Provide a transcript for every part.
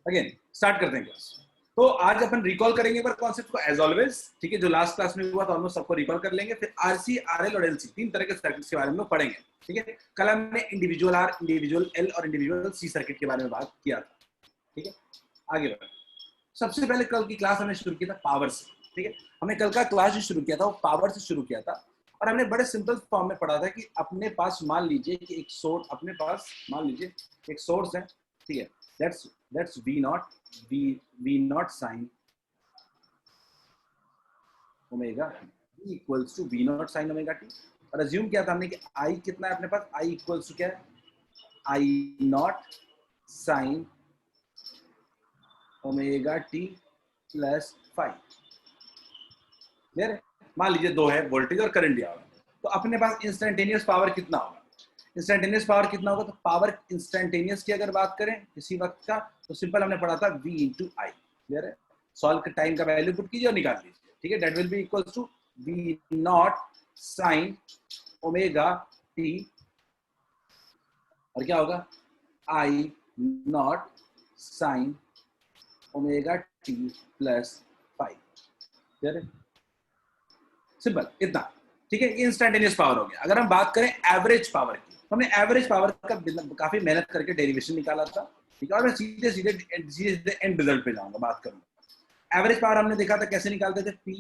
Again start करते हैं class. तो आज अपन रिकॉल करेंगे पर कॉन्सेप्ट को एज ऑलवेज, ठीक है, जो लास्ट क्लास में हुआ था ऑलमोस्ट सबको रिकॉल कर लेंगे। फिर आरसी, आरएल और एलसी तीन तरह के सर्किट्स के बारे में पढ़ेंगे, ठीक है। कल हमने इंडिविजुअल आर, इंडिविजुअल एल और इंडिविजुअल सी सर्किट के बारे में बात किया था, ठीक है। आगे बढ़े, सबसे पहले कल की क्लास हमने शुरू किया था पावर से, ठीक है। हमने कल का क्लास जो शुरू किया था वो पावर से शुरू किया था और हमने बड़े सिंपल फॉर्म में पढ़ा था कि अपने पास मान लीजिए कि एक सोर्स, अपने पास मान लीजिए एक सोर्स है, ठीक है। That's V naught sin omega V equals to V naught sin omega t। और अज्यूम किया था हमने कि I कितना है अपने पास, I equals to क्या है, I naught sin omega t plus 5। Clear? मान लीजिए दो है वोल्टेज और करंट दिया हुआ, तो अपने पास इंस्टेंटेनियस पावर कितना होगा, इंस्टेंटेनियस पावर कितना होगा, तो पावर इंस्टेंटेनियस की अगर बात करें किसी वक्त का, तो सिंपल हमने पढ़ा था V इंटू आई। क्लियर है? सॉल्व के टाइम का वैल्यू पुट कीजिए और निकाल लीजिए, ठीक है। That will be equals to V naught sine omega t, और क्या होगा, I naught sine omega T plus 5। Clear है? सिंपल इतना, ठीक है। ये इंस्टेंटेनियस पावर हो गया। अगर हम बात करें एवरेज पावर की, तो हमने एवरेज पावर का काफी मेहनत करके डेरिवेशन निकाला था, ठीक है। और मैं सीधे सीधे एंड रिजल्ट पे जाऊंगा, बात करूंगा। एवरेज पावर हमने देखा था कैसे निकालते थे, P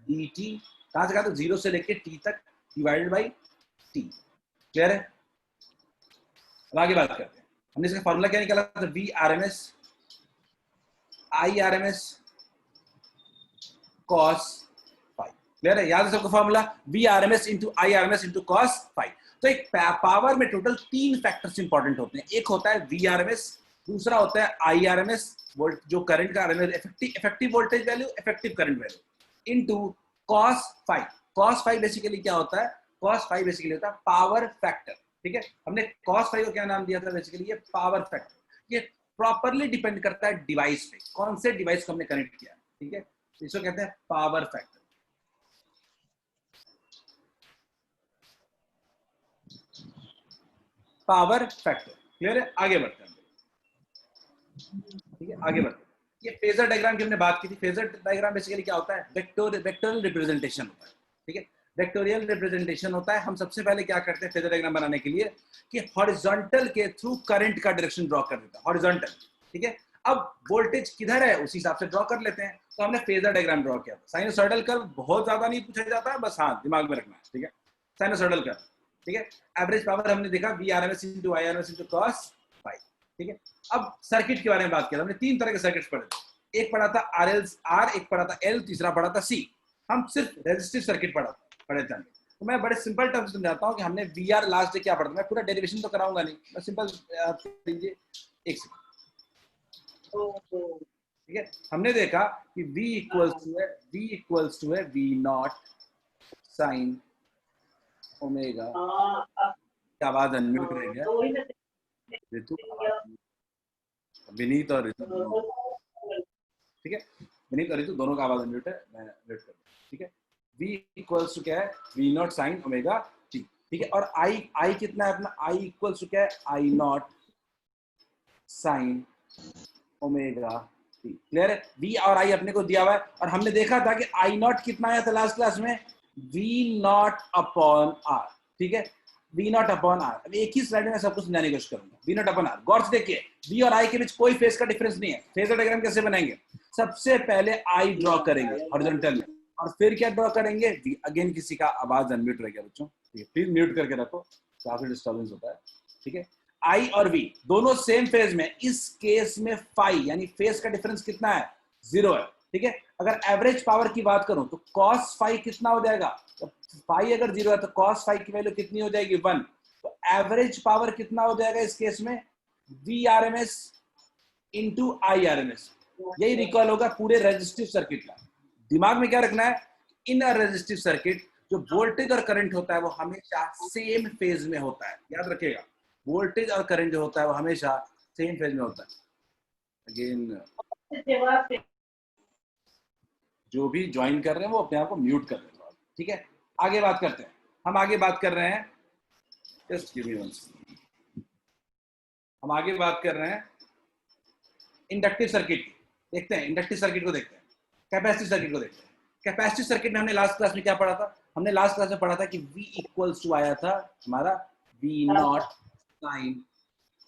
dt, कहां से कहा था, 0 से लेके t तक डिवाइडेड बाई t। क्लियर है? अब आगे बात करते हैं। हमने इसका फॉर्मूला क्या निकाला था, V RMS I RMS cos 5। Clear है? याद है सबको formula, V RMS into I RMS into cos 5। तो एक पावर में टोटल तीन फैक्टर्स इंपॉर्टेंट होते हैं। एक होता है V RMS, दूसरा होता है I RMS वोल्ट, जो करंट का RMS effective voltage value, effective current value, into cos 5। cos 5 basically क्या होता है, cos 5 बेसिकली होता है पावर फैक्टर, ठीक है। हमने cos 5 को क्या नाम दिया था, बेसिकली ये पावर फैक्टर। ये प्रॉपर्ली डिपेंड करता है डिवाइस पे, कौन से डिवाइस को हमने कनेक्ट किया, ठीक है। इसको कहते हैं power factor. Power factor, clear है? आगे बढ़ते हैं, ठीक है, आगे बढ़ते हैं। ये फेजर डायग्राम की हमने बात की थी। फेजर डायग्राम बेसिकली क्या होता है, वेक्टोरियल रिप्रेजेंटेशन होता है, ठीक है। वेक्टोरियल रिप्रेजेंटेशन होता है। हम सबसे पहले क्या करते हैं फेजर डायग्राम बनाने के लिए, कि हॉरिजॉन्टल के थ्रू करंट का डायरेक्शन ड्रॉ कर देता है, हॉरिजॉन्टल, ठीक है। अब वोल्टेज किधर है उसी हिसाब से ड्रॉ कर लेते हैं। तो हमने फेजर डायग्राम ड्रॉ किया था। साइनोसॉइडल कर्व बहुत ज्यादा नहीं पूछा जाता है, बस हाँ दिमाग में रखना है, ठीक है। साइनोसॉइडल कर्व, ठीक है। एवरेज पावर हमने देखा V RMS into I RMS into cos 5, ठीक है। अब सर्किट के बारे में बात किया, हमने तीन तरह के सर्किट्स पढ़े थे। एक पढ़ा था RL R, एक पढ़ा था L, तीसरा पढ़ा था C। हम सिर्फ रेजिस्टिव सर्किट पढ़े थे। तो मैं बड़े सिंपल टर्म्स में समझाता हूँ कि हमने VR लास्ट डे क्या पढ़ा था। मैं पूरा डेरिवेशन तो कराऊंगा नहीं, मैं सिंपल लीजिए एक सेकंड, ठीक है। हमने देखा कि V इक्वल्स टू है V नॉट साइन ओमेगा, आवाज अनम्यूट रह गया ऋतु, विनीत और ऋतु दोनों, ठीक है। विनीत और ऋतु दोनों का आवाज अनम्यूट है, मैं वेट कर, ठीक है। V इक्वल्स टू क्या है, V naught sine omega t, ठीक है। और I कितना है अपना, I इक्वल्स टू क्या है, I naught sine omega t। Clear है? V और I अपने को दिया हुआ है, और हमने देखा था कि I नॉट कितना आया था लास्ट क्लास में, V नॉट अपॉन R, ठीक है। V naught upon R। अब एक ही स्लाइड में सब कुछ समझाने की कोशिश करूंगा। V नॉट अपॉन R, गौर से देखिए, V और I के बीच कोई फेज का डिफरेंस नहीं है। फेजर डायग्राम कैसे बनाएंगे, सबसे पहले I ड्रॉ करेंगे हॉरिजॉन्टल में, और फिर क्या ड्रॉ करेंगे, V। अगेन किसी का आवाज अनम्यूट रह गया बच्चों, ठीक है, प्लीज म्यूट करके रखो, काफी डिस्टर्बेंस होता है, ठीक है। I और V दोनों सेम फेज में, इस केस में फाई यानी फेज का डिफरेंस कितना है, 0 है, ठीक है। अगर एवरेज पावर की बात करूं तो cos फाई कितना हो जाएगा, तो फाई अगर 0 है तो cos फाई की वैल्यू कितनी हो जाएगी, 1। तो एवरेज पावर कितना हो जाएगा इस केस में, V RMS into I RMS। यही रिकॉल होगा पूरे रेजिस्टिव सर्किट का। दिमाग में क्या रखना है, इन अ रेजिस्टिव सर्किट जो वोल्टेज और करंट होता है वो हमेशा सेम फेज में होता है, याद रखिएगा। वोल्टेज और करंट जो होता है वो हमेशा सेम फेज में होता है। अगेन जो भी ज्वाइन कर रहे हैं वो अपने आप को म्यूट कर दें, ठीक है। आगे बात करते हैं। हम आगे बात कर रहे हैं, just give me one second. हम आगे बात कर रहे हैं इंडक्टिव सर्किट देखते हैं, इंडक्टिव सर्किट को देखते हैं, कैपेसिटिव सर्किट को देखते हैं। कैपेसिटिव सर्किट में हमने लास्ट क्लास में क्या पढ़ा था? हमने लास्ट क्लास में पढ़ा था कि V इक्वल्स टू आया था हमारा V naught sine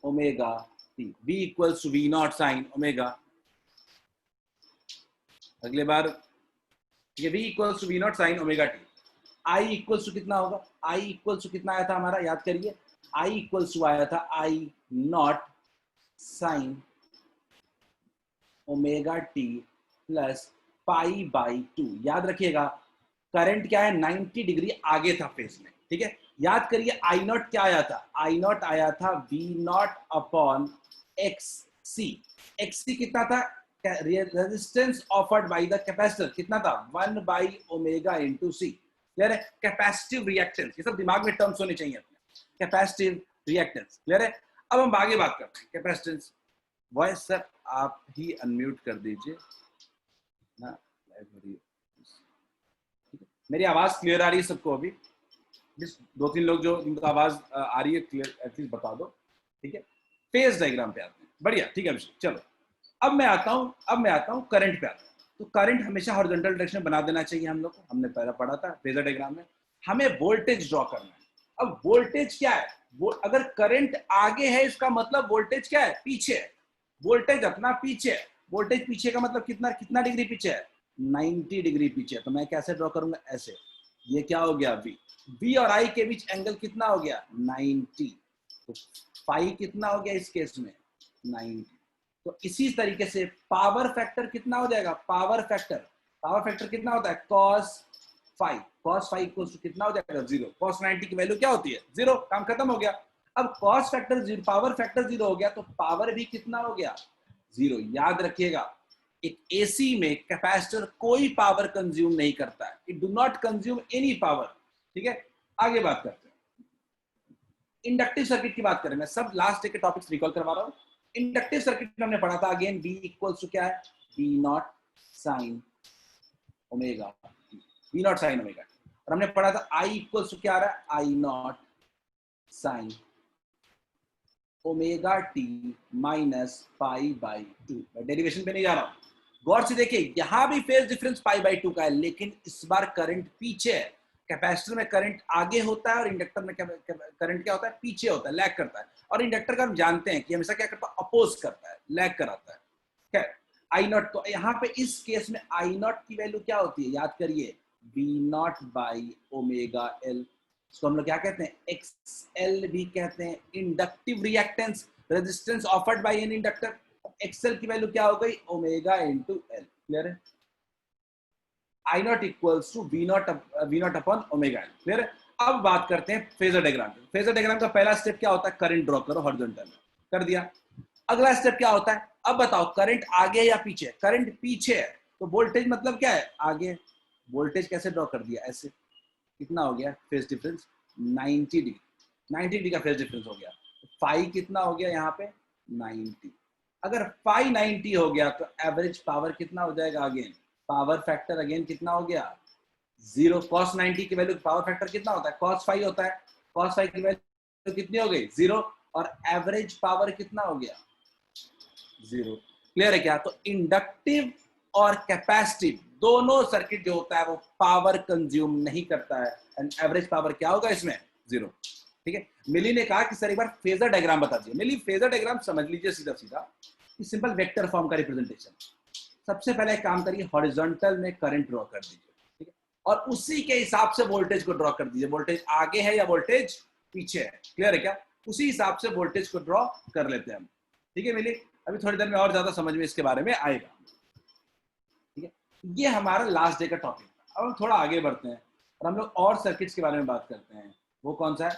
omega t. V equals to V naught sine omega. अगले बार ये V equals to V naught sine omega t. I equals to कितना होगा? I इक्वल्स टू कितना आया था हमारा, याद करिए। I इक्वल्स टू आया था I naught sine omega T plus pi by 2। याद रखिएगा करंट क्या है, 90 डिग्री आगे था फेज में, ठीक है। याद करिए आई नॉट क्या आया था, आई नॉट आया था V naught upon X C. X C कितना था, resistance offered by the capacitor कितना था, 1 by omega into C. Clear है? कैपेसिटिव रिएक्टेंस, ये सब दिमाग में टर्म्स होने चाहिए अपने, कैपेसिटिव रिएक्टेंस। क्लियर है? अब हम आगे बात करते हैं कैपेसिटेंस। वॉइस सर आप ही अनम्यूट कर दीजिए ना, मेरी आवाज क्लियर आ रही है सबको? अभी दो तीन लोग जो जिनको आवाज आ रही है क्लियर एटलीस्ट बता दो, ठीक है। फेज डायग्राम पे आते हैं, बढ़िया, ठीक है अभिषेक। चलो अब मैं आता हूँ करंट पे आता हूँ। तो करंट हमेशा हॉरिजॉन्टल डायरेक्शन बना देना चाहिए हम लोग को, हमने पहले पढ़ा था फेजर डायग्राम में। हमें वोल्टेज ड्रॉ करना है। अब वोल्टेज क्या है, वो अगर करंट आगे है इसका मतलब वोल्टेज क्या है, पीछे है। वोल्टेज अपना पीछे है। वोल्टेज पीछे का मतलब कितना कितना डिग्री पीछे है, 90 डिग्री पीछे। तो मैं कैसे ड्रॉ करूंगा, ऐसे। ये क्या हो गया, V। V और I के बीच एंगल कितना हो गया, 90। तो फाई कितना हो गया इस केस में, 90। तो इसी तरीके से पावर फैक्टर कितना हो जाएगा, पावर फैक्टर कितना होता है, cos five. cos five equals to कितना हो जाएगा, 0। cos 90 की वैल्यू क्या होती है, 0। काम खत्म हो गया। अब cos फैक्टर 0, पावर फैक्टर 0 हो गया, तो पावर भी कितना हो गया, 0। याद रखिएगा एक एसी में कैपेसिटर कोई पावर कंज्यूम नहीं करता है, it do not consume any power, ठीक है। आगे बात करते हैं इंडक्टिव सर्किट की बात करें। मैं सब लास्ट के टॉपिक्स रिकॉल करवा रहा हूं। इंडक्टिव सर्किट में हमने पढ़ा था अगेन V इक्वल्स टू क्या है, V naught sine omega, V naught sine omega. और हमने पढ़ा था I इक्वल्स टू क्या आ रहा है, I naught sine omega T minus pi by 2। मैं डेरिवेशन पे नहीं जा रहा हूं, गौर से देखिए यहां भी फेज डिफरेंस पाई बाई 2 का है, लेकिन इस बार करंट पीछे है। कैपेसिटर में करंट आगे होता है और इंडक्टर में करंट क्या होता है, पीछे होता है, लैग करता है। और इंडक्टर का हम जानते हैं कि हमेशा क्या करता है, अपोज करता है, लैग कराता है। क्या आई नॉट, तो यहाँ पे इस केस में आई नॉट की वैल्यू क्या होती है, याद करिए V not by omega L. इसको हम लोग क्या कहते हैं, एक्सएल भी कहते हैं, inductive reactance, resistance offered by an inductor. XL की वैल्यू क्या हो गई, ओमेगा इनटू एल। क्लियर है? I naught equals to V naught upon omega L. Clear है? अब बात करते हैं फेजर डायग्राम। फेजर डायग्राम का पहला स्टेप क्या होता है, करंट ड्रॉ करो हॉरिजॉन्टल में, कर दिया। अगला स्टेप क्या होता है, अब बताओ करंट आगे या पीछे, करंट पीछे है तो वोल्टेज मतलब क्या है, आगे। वोल्टेज कैसे ड्रॉ कर दिया, ऐसे। कितना हो गया फेज डिफरेंस, 90 डिग्री। 90 डिग्री का फेज डिफरेंस हो गया। फाई कितना हो गया यहाँ पे, 90। अगर फाई 90 हो गया तो एवरेज पावर कितना हो जाएगा, अगेन पावर फैक्टर अगेन कितना हो गया, 0। cos 90 की वैल्यू पावर फैक्टर कितना होता है, cos फाई होता है। cos फाई की वैल्यू कितनी हो गई, 0। और एवरेज पावर कितना हो गया, 0। क्लियर है क्या? तो इंडक्टिव और कैपेसिटिव दोनों सर्किट जो होता है वो पावर कंज्यूम नहीं करता है, एंड एवरेज पावर क्या होगा इसमें, 0। ठीक है। मिली ने कहा कि सर एक बार फेजर डायग्राम बता दीजिए। मिली फेजर डायग्राम समझ लीजिए सीधा सीधा, सिंपल वेक्टर फॉर्म का रिप्रेजेंटेशन। सबसे पहले एक काम करिए, हॉरिजॉन्टल में करंट ड्रॉ कर दीजिए, ठीक है। और उसी के हिसाब से वोल्टेज को ड्रॉ कर दीजिए, वोल्टेज आगे है या वोल्टेज पीछे है। क्लियर है क्या? उसी हिसाब से वोल्टेज को ड्रॉ कर लेते हैं हम, ठीक है मिली। अभी थोड़ी देर में और ज्यादा समझ में इसके बारे में आएगा, ठीक है। ये हमारा लास्ट डे का टॉपिक था। अब हम थोड़ा आगे बढ़ते हैं और हम लोग और सर्किट्स के बारे में बात करते हैं। वो कौन सा है,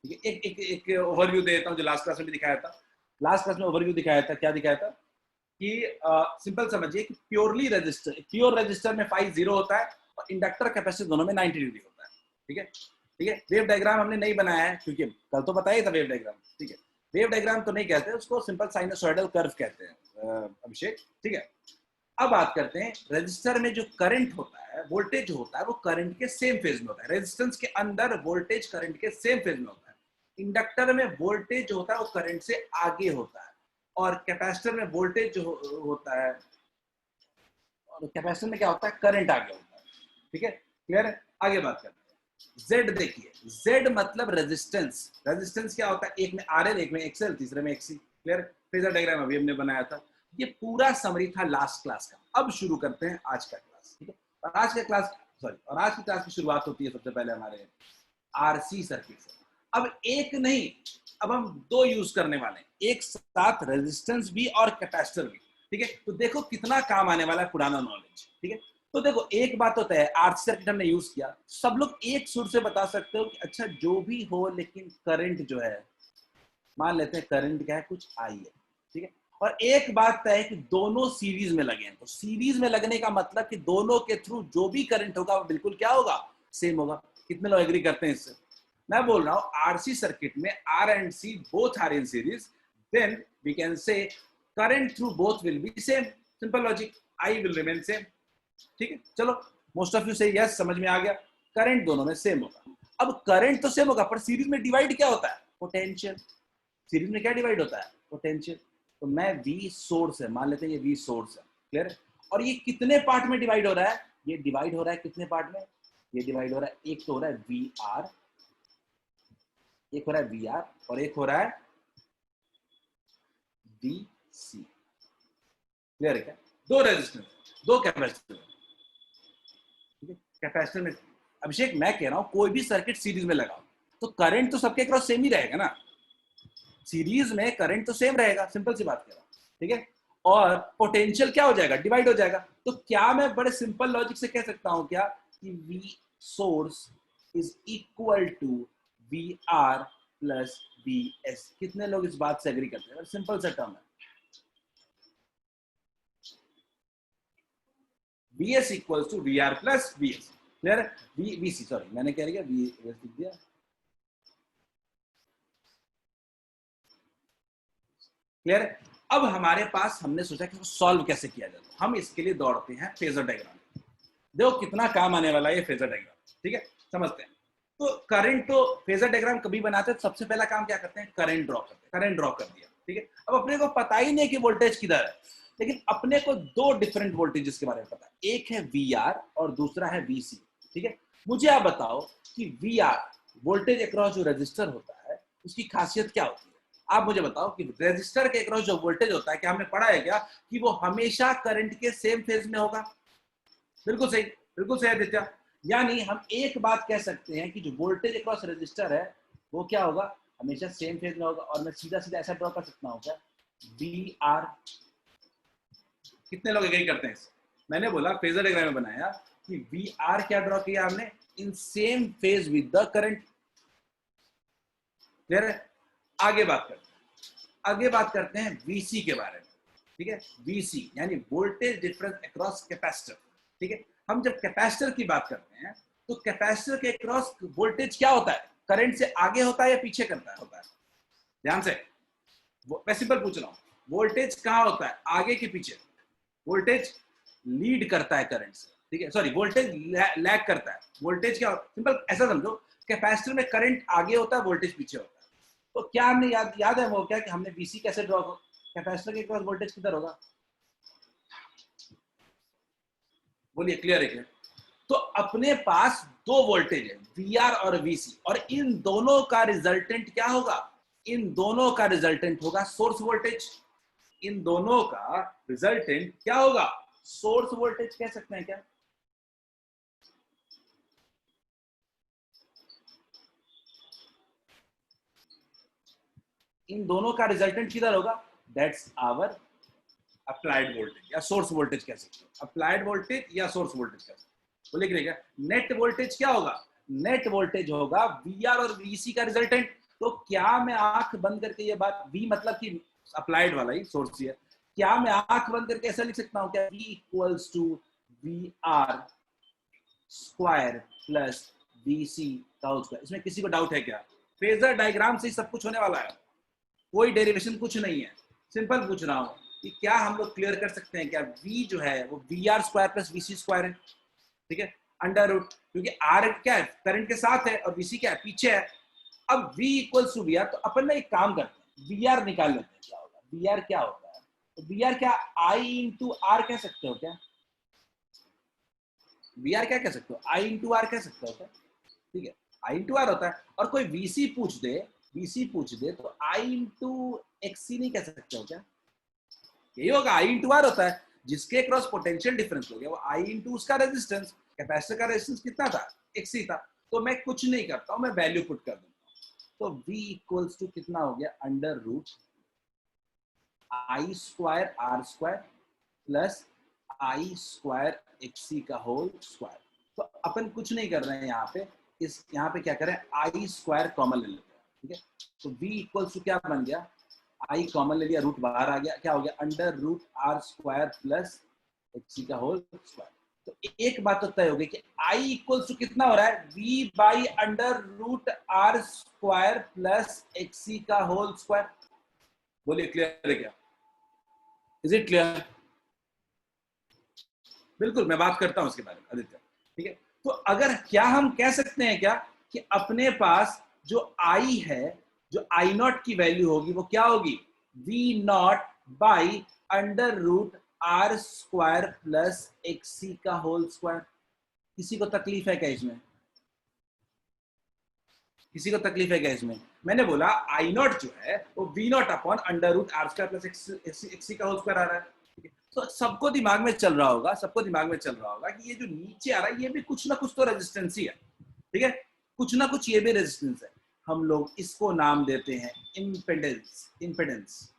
ठीक है। एक ओवरव्यू दे देता हूँ जो लास्ट क्लास में भी दिखाया था। लास्ट क्लास में ओवरव्यू दिखाया था, क्या दिखाया था कि सिंपल समझिए कि प्योरली रजिस्टर, प्योर रजिस्टर में फाई 0 होता है और इंडक्टर कैपेसिटर दोनों में 90 डिग्री होता है, ठीक है। ठीक है। वेव डायग्राम हमने नहीं बनाया है क्योंकि कल तो बताया था वेव डायग्राम, ठीक है। वेव डायग्राम तो नहीं कहते, उसको सिंपल साइनसॉइडल कर्व कहते हैं अभिषेक, ठीक है। अब बात करते हैं रेजिस्टर में जो करंट होता है, वोल्टेज होता है, वो करंट के सेम फेज में होता है। रेजिस्टेंस के अंदर वोल्टेज करंट के सेम फेज में होता है। इंडक्टर में वोल्टेज होता है वो करंट से आगे होता है। और कैपेसिटर में वोल्टेज जो होता है, और कैपेसिटर में क्या होता है, करंट आगे होता है। ठीक है, क्लियर है? आगे बात करते हैं। Z देखिए, Z मतलब रेजिस्टेंस। रेजिस्टेंस क्या होता है, एक में RL, एक में XL, तीसरे में XC। क्लियर? फेजर डायग्राम अभी हमने बनाया था। ये पूरा समरी था लास्ट क्लास का। अब शुरू करते हैं आज का क्लास। ठीक है, और आज का क्लास और आज की क्लास की शुरुआत होती है सबसे पहले हमारे RC सर्किट से। अब एक नहीं, अब हम दो यूज करने वाले हैं, एक साथ रेजिस्टेंस भी और कैपेसिटर भी। ठीक है, तो देखो कितना काम आने वाला है पुराना नॉलेज। ठीक है, तो देखो एक बात होता है, आरसी सर्किट हमने यूज किया, सब लोग एक सुर से बता सकते हो कि अच्छा जो भी हो, लेकिन करंट जो है, मान लेते हैं करंट क्या है, कुछ आई है। ठीक है, और एक बात तय है कि दोनों सीरीज में लगे हैं। तो सीरीज में लगने का मतलब कि दोनों के थ्रू जो भी करंट होगा वो बिल्कुल क्या होगा, सेम होगा। कितने लोग एग्री करते हैं इससे? मैं बोल रहा हूं आरसी सर्किट में R and C both are in series, then we can say current through both will be same. Simple logic, I will remain same. ठीक है, चलो most of you say yes, समझ में आ गया, करंट दोनों में same होगा। अब करंट तो सेम होगा, पर सीरीज में डिवाइड क्या होता है, पोटेंशियल। सीरीज में क्या डिवाइड होता है, पोटेंशियल। तो मैं वी सोर्स है, मान लेते हैं ये वी सोर्स है। क्लियर? और ये कितने पार्ट में डिवाइड हो रहा है, ये डिवाइड हो रहा है कितने पार्ट में, ये डिवाइड हो रहा है, एक तो हो रहा है वी आर, एक हो रहा है वी आर, और एक हो रहा है वी सी। क्लियर है क्या? दो रेजिस्टेंस, दो कैपेसिटर। ठीक है, कैपेसिटर में, अभिषेक मैं कह रहा हूं कोई भी सर्किट सीरीज में लगाओ तो करंट तो सबके क्रॉस सेम ही रहेगा ना, सीरीज में करंट तो सेम रहेगा, सिंपल सी बात कह रहा हूं। ठीक है, और पोटेंशियल क्या हो जाएगा, डिवाइड हो जाएगा। तो क्या मैं बड़े सिंपल लॉजिक से कह सकता हूं क्या कि V source is equal to V R plus V S? कितने लोग इस बात से एग्री करते हैं? सिंपल सा टर्म है, V S equal to V R plus V S. Clear? V C, sorry मैंने क्या लिखा, वी एस लिख दिया। क्लियर है? अब हमारे पास, हमने सोचा कि सॉल्व कैसे किया जाए, हम इसके लिए दौड़ते हैं फेजर डायग्राम। देखो कितना काम आने वाला है ये फेजर डायग्राम। ठीक है, समझते हैं। तो करंट, तो फेजर डायग्राम कभी बनाते हैं सबसे पहला काम क्या करते हैं, करंट ड्रॉ करते हैं। करंट ड्रॉ कर दिया, ठीक है। अब अपने को पता ही नहीं कि वोल्टेज किधर है, लेकिन अपने को दो डिफरेंट वोल्टेजेस के बारे में पता है, एक है वी आर और दूसरा है वी सी। ठीक है, मुझे आप बताओ कि वी आर वोल्टेज अक्रॉस जो रजिस्टर होता है उसकी खासियत क्या होती है? आप मुझे बताओ कि रेजिस्टर के अक्रॉस जो वोल्टेज होता है, क्या हमने पढ़ा है क्या कि वो हमेशा करंट के सेम फेज में होगा? बिल्कुल सही, बिल्कुल सही आदित्य। यानी हम एक बात कह सकते हैं कि जो वोल्टेज अक्रॉस रेजिस्टर है वो क्या होगा, हमेशा सेम फेज में होगा। और मैं सीधा सीधा ऐसा ड्रॉ कर सकता हूँ क्या, वी आर। कितने लोग एग्री करते हैं इससे? मैंने बोला फेजर डायग्राम में बनाया कि वी आर क्या ड्रॉ किया हमने, in same phase with the current. Clear है? आगे बात करते हैं, आगे बात करते हैं वीसी के बारे में। ठीक है, वीसी यानी वोल्टेज डिफरेंस अक्रॉस कैपेसिटर। ठीक है, हम जब कैपेसिटर की बात करते हैं तो कैपेसिटर के अक्रॉस वोल्टेज क्या होता है, करंट से आगे होता है या पीछे करता है, होता है? ध्यान से, मैं सिंपल पूछ रहा हूं, वोल्टेज कहां होता है, आगे के पीछे? वोल्टेज लीड करता है करंट से। ठीक है, सॉरी वोल्टेज लैग करता है। वोल्टेज क्या, सिंपल ऐसा समझो, कैपेसिटर में करंट आगे होता है, वोल्टेज पीछे होता है। तो क्या हमने याद है वो क्या कि हमने वीसी कैसे ड्रॉ, कैपेसिटर के क्रॉस वोल्टेज किधर होगा? बोलिए, क्लियर है क्या? तो अपने पास दो वोल्टेज है, वी आर और वीसी, और इन दोनों का रिजल्टेंट क्या होगा, इन दोनों का रिजल्टेंट होगा सोर्स वोल्टेज। इन दोनों का रिजल्टेंट क्या होगा, सोर्स वोल्टेज कह सकते हैं क्या? इन दोनों का रिजल्टेंट किधर होगा, दैट्स आवर अप्लाइड वोल्टेज या सोर्स वोल्टेज कह सकते हो, अप्लाइड वोल्टेज या सोर्स वोल्टेज कह सकते हो। तो लिख रहे क्या, नेट वोल्टेज क्या होगा, नेट वोल्टेज होगा वी आर और वीसी का रिजल्टेंट। तो क्या मैं आंख बंद करके ये बात, वी मतलब कि अप्लाइड वाला ही सोर्स ही है, क्या मैं आंख बंद करके ऐसा लिख सकता हूं क्या, V equals to V R square plus V C का होल स्क्वायर? इसमें किसी को डाउट है क्या? फेजर डायग्राम से ही सब कुछ होने वाला है, कोई डेरिवेशन कुछ नहीं है। सिंपल पूछ रहा हूं कि क्या हम लोग क्लियर कर सकते हैं क्या, v जो है वो V R square plus V C square है। ठीक है, अंडर रूट, क्योंकि आर क्या है, करंट के साथ है, और वीसी क्या है, पीछे है। अब v equals to V R, तो अपन ना एक काम करते हैं, वी आर निकाल लेते हैं क्या होगा, वी आर क्या होता है? तो वी आर क्या आई इंटू आर कह सकते हो क्या? वी आर क्या कह सकते हो? आई इंटू आर कह सकते हो क्या? ठीक है, आई इंटू आर होता है। और कोई वीसी पूछ दे, वीसी पूछ दे तो आई इंटू एक्सी नहीं कह सकते हो क्या? यही होगा, आई इंटू आर होता है। जिसके क्रॉस पोटेंशियल डिफरेंस हो गया वो आई इंटू उसका रेजिस्टेंस, कैपेसिटर का रेजिस्टेंस कितना था? एक्सी था। तो मैं कुछ नहीं करता हूं, मैं वैल्यू पुट कर दूंगा। तो V इक्वल्स टू कितना हो गया? Under root I square R square plus I square XC का होल स्क्वायर। तो अपन कुछ नहीं कर रहे हैं यहाँ पे, इस यहाँ पे क्या करें, आई स्क्वायर कॉमन ले लेते हैं। ठीक है, तो V इक्वल्स टू क्या बन गया? आई कॉमन ले लिया, रूट बाहर आ गया, क्या हो गया? Under root R square plus XC का होल स्क्वायर। तो एक बात तो तय हो गई कि आई इक्वल्स टू कितना हो रहा है? V by under root R square plus XC का होल स्क्वायर। बोलिए क्लियर है क्या? Is it clear? बिल्कुल, मैं बात करता हूं उसके बारे में आदित्य। ठीक है, तो अगर क्या हम कह सकते हैं क्या कि अपने पास जो आई है, जो आई नॉट की वैल्यू होगी वो क्या होगी? V naught by under root R square plus XC का होल स्क्वायर। किसी को तकलीफ है क्या इसमें? किसी को तकलीफ है क्या इसमें? मैंने बोला आई नॉट जो है वो V naught upon under root R square plus XC का होल स्क्वायर आ रहा है। तो सबको दिमाग में चल रहा होगा, सबको दिमाग में चल रहा होगा कि ये जो नीचे आ रहा है ये भी कुछ ना कुछ तो रेजिस्टेंस ही है। ठीक है, कुछ ना कुछ ये भी रेजिस्टेंस है। हम लोग इसको नाम देते हैं इम्पेडेंस। Impedance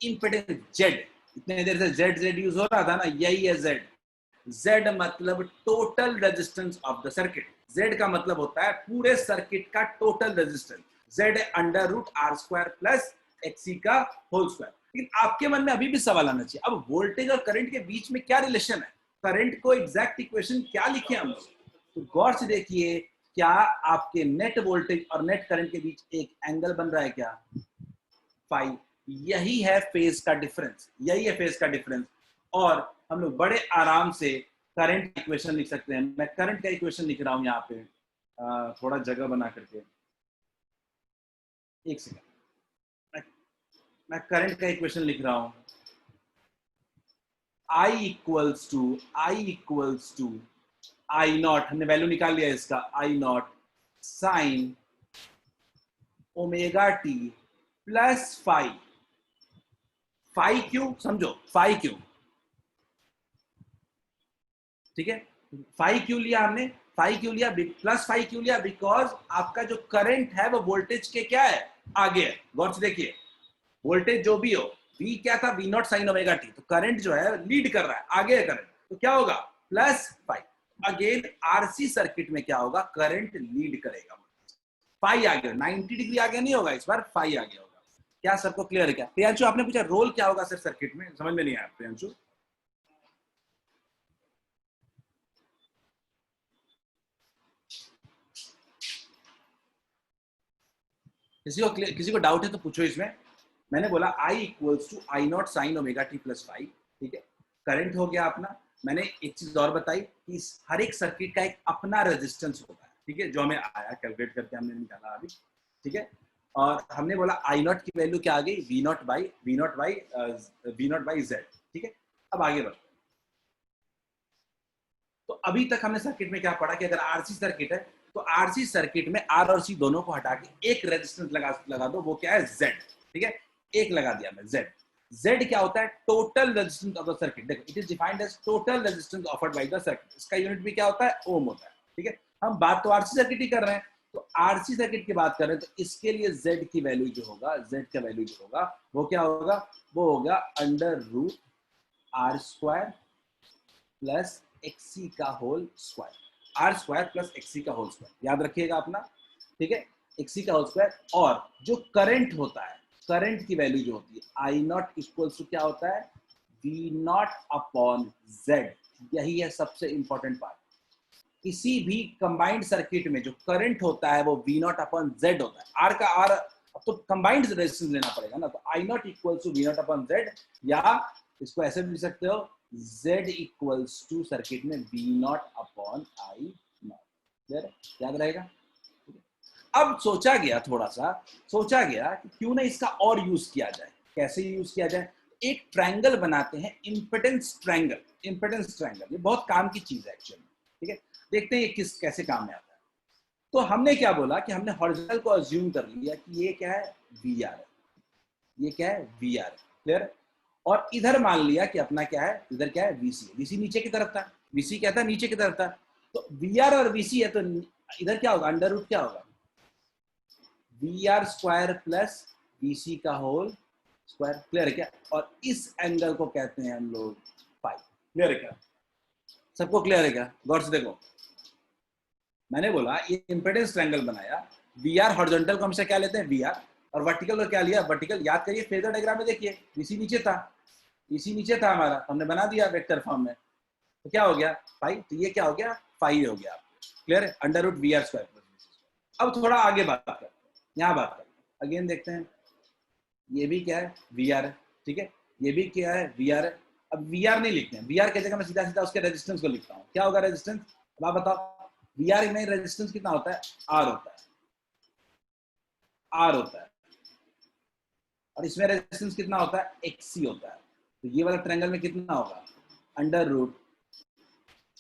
impedance Z. इतने देर से जेड जेड यूज हो रहा था ना, यही है जेड। जेड मतलब total resistance of the circuit. Z का मतलब होता है पूरे सर्किट का total resistance. Z under root R square plus XC का होल स्क्वायर। लेकिन आपके मन में अभी भी सवाल आना चाहिए, अब वोल्टेज और करंट के बीच में क्या रिलेशन है? करंट को एग्जैक्ट इक्वेशन क्या लिखे हम लोग? तो गौर से देखिए, क्या आपके नेट वोल्टेज और नेट करंट के बीच एक एंगल बन रहा है क्या? फाई। यही है फेज का डिफरेंस, यही है फेज का डिफरेंस। और हम लोग बड़े आराम से करंट इक्वेशन लिख सकते हैं। मैं करंट का इक्वेशन लिख रहा हूं यहाँ पे, थोड़ा जगह बना करके। एक सेकंड, मैं, मैं करंट का इक्वेशन लिख रहा हूं। I equals to I naught, हमने वैल्यू निकाल लिया इसका, I naught sine omega T plus phi. Phi क्यों? समझो, फाई क्यों? ठीक है, फाई क्यों लिया हमने? फाई क्यों लिया? प्लस फाई क्यों लिया? बिकॉज आपका जो करंट है वो वोल्टेज के क्या है? आगे है। गौर से देखिए, वोल्टेज जो भी हो, वी क्या था? V naught sine omega t. तो करंट जो है लीड कर रहा है, आगे है करंट, तो क्या होगा? Plus phi. Again RC circuit में क्या होगा? करंट लीड करेगा। फाई आ गया, 90 डिग्री आगे नहीं होगा, इस बार फाई आ गया होगा। क्या सबको क्लियर है क्या? प्रियांशु आपने पूछा रोल क्या होगा सर सर्किट में, समझ में नहीं आया प्रियांशु? किसी को डाउट है तो पूछो इसमें। मैंने बोला I equals to I naught sine omega T plus phi. ठीक है, करंट हो गया अपना। मैंने एक चीज और बताई कि हर एक सर्किट का एक अपना रेजिस्टेंस होता है। ठीक है, जो हमें आया कैलकुलेट करके हमने निकाला अभी। ठीक है, और हमने बोला आई नॉट की वैल्यू क्या आ गई? V naught by Z. ठीक है, अब आगे बढ़ो। तो अभी तक हमने सर्किट में क्या पढ़ा कि अगर आरसी सर्किट है तो आरसी सर्किट में आर और सी दोनों को हटा के एक रेजिस्टेंस लगा दो, वो क्या है? जेड। ठीक है, एक लगा दिया मैं, जेड। जेड क्या होता है? Total resistance of the circuit. देखो, it is defined as total resistance offered by the circuit. इसका यूनिट भी क्या होता है? ओम होता है। ठीक है, हम बात तो आरसी सर्किट ही कर रहे हैं, तो आरसी सर्किट की बात कर रहे हैं, तो इसके लिए जेड की वैल्यू जो होगा, जेड का वैल्यू जो होगा वो क्या होगा? वो होगा under root R square plus XC का whole square. R square plus XC का होल स्क्वायर, याद रखिएगा अपना। ठीक है, एक्सी का होल स्क्वायर। और जो करंट होता है, करंट की वैल्यू जो होती है आई नॉट इक्वल्स टू क्या होता है? V naught upon Z. यही है सबसे इंपॉर्टेंट पार्ट। किसी भी कंबाइंड सर्किट में जो करंट होता है वो वी नॉट अपॉन जेड होता है। आर का आर, अब तो कंबाइंड रेजिस्टेंस लेना पड़ेगा ना, तो I naught equals to V naught upon Z, या इसको ऐसे भी लिख सकते हो Z इक्वल्स टू सर्किट में V naught upon I naught. याद रहेगा। अब सोचा गया कि क्यों ना इसका और यूज किया जाए। कैसे यूज किया जाए? एक ट्रायंगल बनाते हैं, इम्पिडेंस ट्रायंगल। ये बहुत काम की चीज है एक्चुअली, ठीक है। देखते हैं ये कैसे काम में आता है। तो हमने क्या बोला कि हमने हॉरिजॉन्टल को अज्यूम कर लिया कि ये क्या है, वी आर है। ये क्या है, वी आर। क्लियर? और इधर मान लिया कि अपना क्या है, इधर क्या है, वीसी। वीसी नीचे की तरफ था, वीसी क्या था, नीचे की तरफ था। तो वी आर और वीसी है, तो इधर क्या होगा, अंडर रूट क्या होगा, V R square plus VC का होल स्क्वायर। क्लियर है क्या? और इस एंगल को कहते हैं हम लोग पाई। क्लियर है क्या? सबको क्लियर है क्या? गौर से देखो, मैंने बोला ये इंपेडेंस ट्रायंगल बनाया, वी आर हॉरिजॉन्टल को हमेशा क्या लेते हैं, वी आर, और वर्टिकल को क्या लिया, वर्टिकल। याद करिए फेजर डायग्राम में, देखिए वीसी नीचे था, वीसी नीचे था हमारा, हमने बना दिया वेक्टर फॉर्म में, तो क्या हो गया, फाई। तो ये क्या हो गया, फाई हो गया। क्लियर है? Under root V R square plus VC square. अब थोड़ा आगे बात करते हैं, यहाँ बात करते हैं, अगेन देखते हैं। ये भी क्या है, वी आर है, ठीक है। ये भी क्या है, वी आर है। अब वी आर नहीं लिखते हैं, वी आर की जगह मैं सीधा सीधा उसके रेजिस्टेंस को लिखता हूँ। क्या होगा रेजिस्टेंस, अब आप बताओ। वी आर में रेजिस्टेंस कितना होता है, आर होता है, आर होता है। और इसमें रेजिस्टेंस कितना होता है, एक्सी होता है। तो ये वाला ट्रायंगल में कितना होगा, under root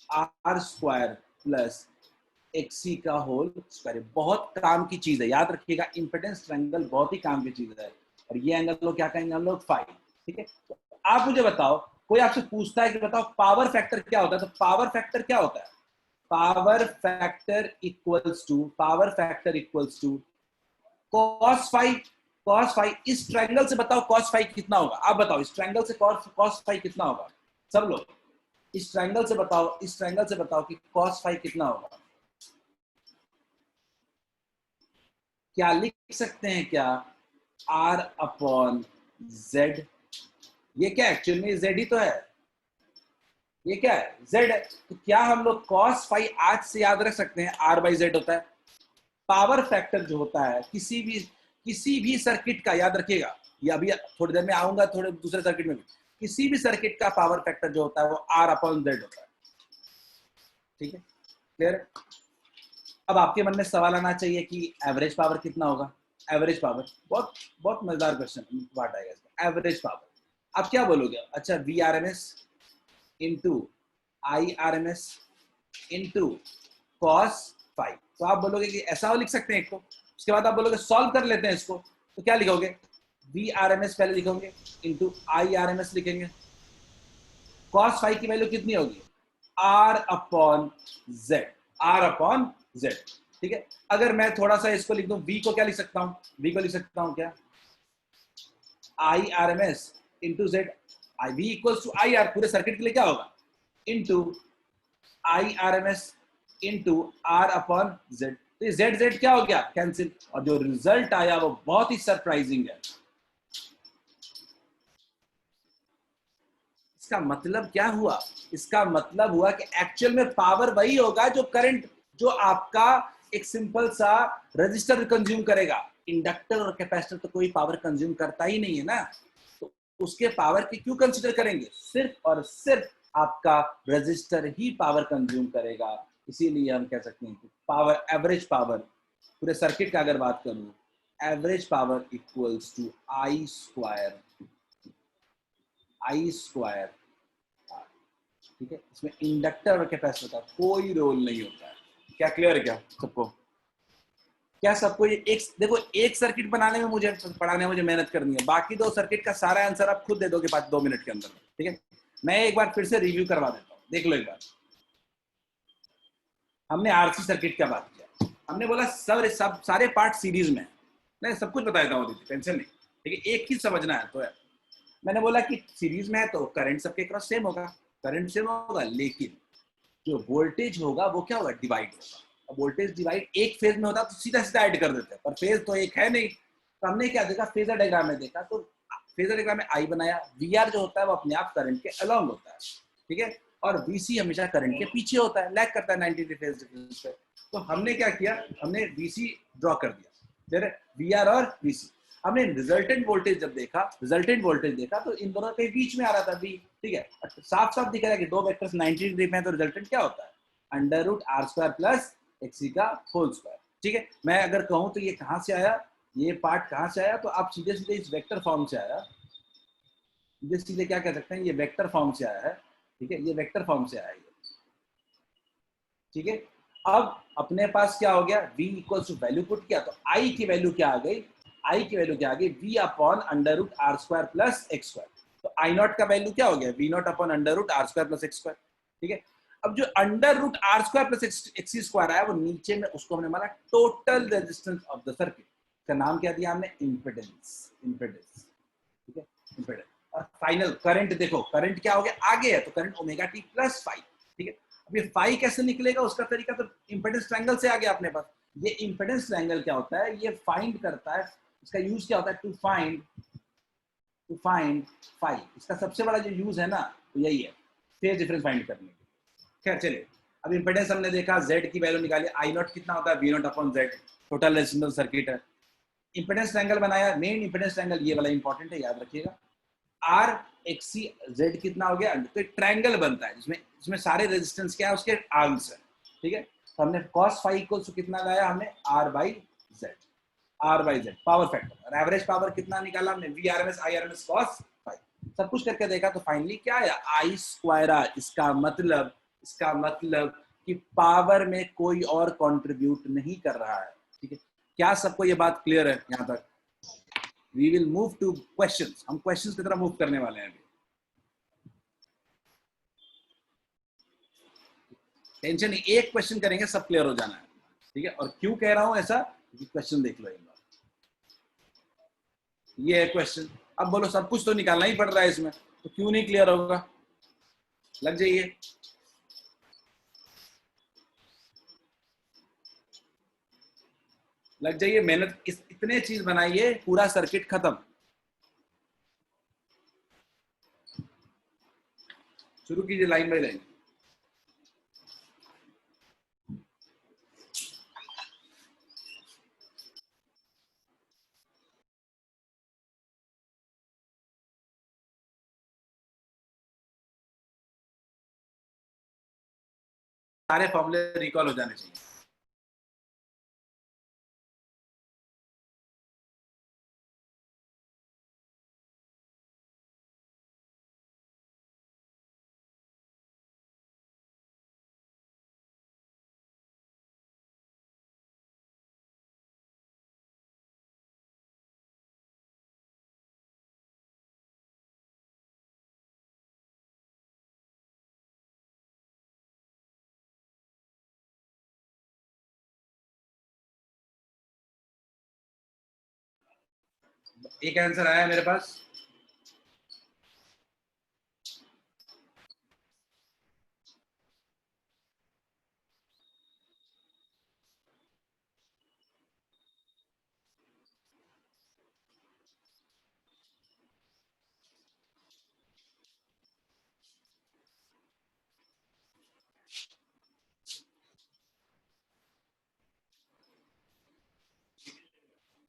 R square plus XC का होल स्क्वायर। बहुत काम की चीज है, याद रखिएगा, इंपेडेंस ट्रायंगल बहुत ही काम की चीज है। और ये एंगल लोग क्या कहेंगे हम लोग, फाई। ठीक है। तो आप मुझे बताओ, कोई आपसे पूछता है कि बताओ पावर फैक्टर क्या होता है, तो पावर फैक्टर क्या होता है, power factor equals to cos phi. Cos phi, इस ट्रायंगल से बताओ कॉस फाई कितना होगा, आप बताओ इस ट्रायंगल से कॉस फाई कितना होगा, सब लोग इस ट्रायंगल से बताओ, इस ट्रायंगल से बताओ कि कॉस फाई कितना होगा। क्या लिख सकते हैं क्या, आर अपॉन जेड। ये क्या एक्चुअल में जेड ही तो है, ये क्या है, जेड है। तो क्या हम लोग कॉस फाई आज से याद रख सकते हैं, आर बाई जेड होता है। पावर फैक्टर जो होता है किसी भी सर्किट का, याद रखिएगा, ये अभी थोड़ी देर में आऊंगा, थोड़े दूसरे सर्किट में भी, किसी भी सर्किट का पावर फैक्टर जो होता है वो आर अपॉन जेड होता है। ठीक है, क्लियर है? अब आपके मन में सवाल आना चाहिए कि एवरेज पावर कितना होगा। एवरेज पावर, बहुत बहुत मजेदार क्वेश्चन पार्ट आएगा इसका, एवरेज पावर। आप क्या बोलोगे, अच्छा V R M S into I R M S into cos five. तो आप बोलोगे कि ऐसा लिख सकते हैं एक को, उसके बाद आप बोलोगे सॉल्व कर लेते हैं इसको, तो क्या लिखोगे, वी आर एम एस पहले लिखोगे into I R M S लिखेंगे। कॉस फाइव की वैल्यू कितनी होगी, R upon Z, R upon Z. ठीक है। अगर मैं थोड़ा सा इसको लिख दूं, v को क्या लिख सकता हूं, v को लिख सकता हूं क्या, I R M S into Z. I V equals to I R, पूरे सर्किट के लिए क्या होगा, into I R M S into R upon Z. तो जेड जेड क्या हो गया, कैंसिल। और जो रिजल्ट आया वो बहुत ही सरप्राइजिंग है। इसका मतलब क्या हुआ, इसका मतलब हुआ कि एक्चुअल में पावर वही होगा जो करंट, जो आपका एक सिंपल सा रजिस्टर कंज्यूम करेगा। इंडक्टर और कैपेसिटर तो कोई पावर कंज्यूम करता ही नहीं है ना, तो उसके पावर की क्यों कंसीडर करेंगे, सिर्फ और सिर्फ आपका रजिस्टर ही पावर कंज्यूम करेगा। इसीलिए हम कह सकते हैं कि पावर, एवरेज पावर, पूरे सर्किट का अगर बात करूं, average power equals to I square, I square. ठीक है, इसमें इंडक्टर और कैपेसिटर का कोई रोल नहीं होता है। क्या क्लियर है क्या सबको, क्या सबको ये एक, देखो एक सर्किट बनाने में मुझे पढ़ाने में मुझे मेहनत करनी है, बाकी दो सर्किट का सारा आंसर आप खुद दे दोगे 2 मिनट के अंदर। ठीक है, मैं एक बार फिर से रिव्यू करवा देता हूँ, देख लो एक बार। हमने आरसी सर्किट का बात किया, हमने बोला सब सारे पार्ट सीरीज में है, मैं सब कुछ बता देता हूँ, टेंशन नहीं। ठीक है, एक ही समझना है तो है। मैंने बोला कि सीरीज में है तो करंट सबके क्रॉस सेम होगा, करंट सेम होगा, लेकिन जो वोल्टेज होगा वो क्या होगा, डिवाइड होगा। अब वोल्टेज डिवाइड एक फेज में होता तो सीधा सीधा ऐड कर देते, पर फेज तो एक है नहीं। तो हमने क्या देखा, फेजर डायग्राम में देखा, तो फेजर डायग्राम में आई बनाया, वी आर जो होता है वो अपने आप करंट के अलोंग होता है। ठीक है, और वीसी हमेशा करंट के पीछे होता है, लैग करता है 90 डिग्री फेज डिफरेंस पे। तो हमने क्या किया, हमने वीसी ड्रॉ कर दिया, वी आर और वीसी। हमने रिजल्टेंट वोल्टेज जब देखा, तो इन दोनों के बीच में आ रहा था वी। ठीक है, साफ साफ दिख रहा है कि दो वेक्टर्स 90 डिग्री में है, तो रिजल्टेंट क्या होता है, under root R square plus XC का होल स्क्वायर। ठीक है, मैं अगर कहूँ तो ये कहाँ से आया, ये पार्ट कहाँ से आया, तो आप सीधे सीधे इस वेक्टर फॉर्म से आया, सीधे सीधे क्या कह सकते हैं, ये वेक्टर फॉर्म से आया है। ठीक है, ये वेक्टर फॉर्म से आया है। ठीक है, अब अपने पास क्या हो गया, v equals to value put किया तो i की वैल्यू क्या आ गई, i की वैल्यू क्या आ गई, v upon under root R square plus X square. तो आई नॉट का वैल्यू क्या हो गया, v naught upon under root R square plus X square. ठीक है, अब जो under root R square plus X square आया वो नीचे में, उसको हमने माना total resistance of the circuit. इसका नाम क्या दिया हमने, इम्पिडेंस। इम्पिडेंस, ठीक है, इम्पिडेंस। और फाइनल करंट देखो, करंट क्या हो गया, आगे है तो current omega T plus phi. ठीक है, अब ये फाई कैसे निकलेगा, उसका तरीका तो इम्पिडेंस ट्रायंगल से आ गया अपने पास। ये इम्पिडेंस ट्रायंगल क्या होता है, ये फाइंड करता है, इसका यूज क्या होता है, टू फाइंड फाई। इसका सबसे बड़ा जो यूज है ना, तो यही है, फेज डिफरेंस फाइंड करने के। खैर चलिए, अब इम्पिडेंस हमने देखा, जेड की वैल्यू निकाली, आई नॉट कितना होता है, V naught upon Z, total resistance circuit है। इम्पिडेंस ट्रायंगल बनाया, मेन इम्पिडेंस ट्रायंगल ये वाला इंपॉर्टेंट है, याद रखिएगा। आर एक्सी जेड कितना हो गया, तो एक ट्रायंगल बनता है जिसमें जिसमें सारे रेजिस्टेंस क्या है, उसके आर्म्स है। ठीक है, तो हमने cos फाइव इक्वल्स टू कितना लाया, हमने r by Z power factor, और एवरेज पावर कितना निकाला हमने, V R M S I R M S cos five. सब कुछ करके देखा तो फाइनली क्या आया, आई स्क्वायर आर। इसका मतलब कि पावर में कोई और कंट्रीब्यूट नहीं कर रहा है। ठीक है, क्या सबको ये बात क्लियर है यहाँ तक? We will move to questions. हम questions की तरफ मूव करने वाले हैं अभी। टेंशन नहीं, एक क्वेश्चन करेंगे, सब क्लियर हो जाना है। ठीक है, और क्यों कह रहा हूं ऐसा, क्योंकि क्वेश्चन देख लो एक बार। ये है क्वेश्चन। अब बोलो सब कुछ तो निकालना ही पड़ रहा है इसमें, तो क्यों नहीं क्लियर होगा? लग जाइए। लग जाइए मेहनत, इतने चीज बनाइए, पूरा सर्किट खत्म। शुरू कीजिए लाइन बाय लाइन। सारे फॉर्मूले रिकॉल हो जाने चाहिए। एक आंसर आया मेरे पास।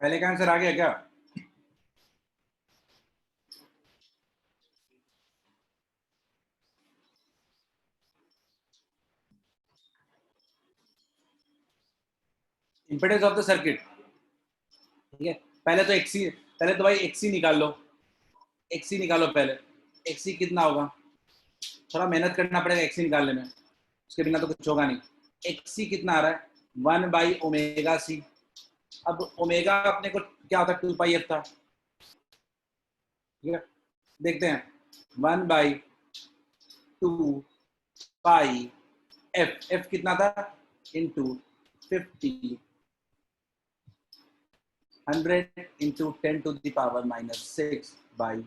पहले का आंसर आ गया क्या? Impedance of the circuit. ठीक है, पहले तो भाई एक्सी निकाल लो, एक्सी निकालो पहले। एक्सी कितना होगा, थोड़ा मेहनत करना पड़ेगा एक्सी निकालने में, उसके बिना तो कुछ होगा नहीं। एक्सी कितना आ रहा है, 1/ओमेगा सी। अब ओमेगा अपने को क्या होता है, 2 पाई एफ था। ठीक है, देखते हैं, 1/2 पाई एफ कितना था, इंटू 50, 100 इंटू 10⁻⁻⁶/पाई।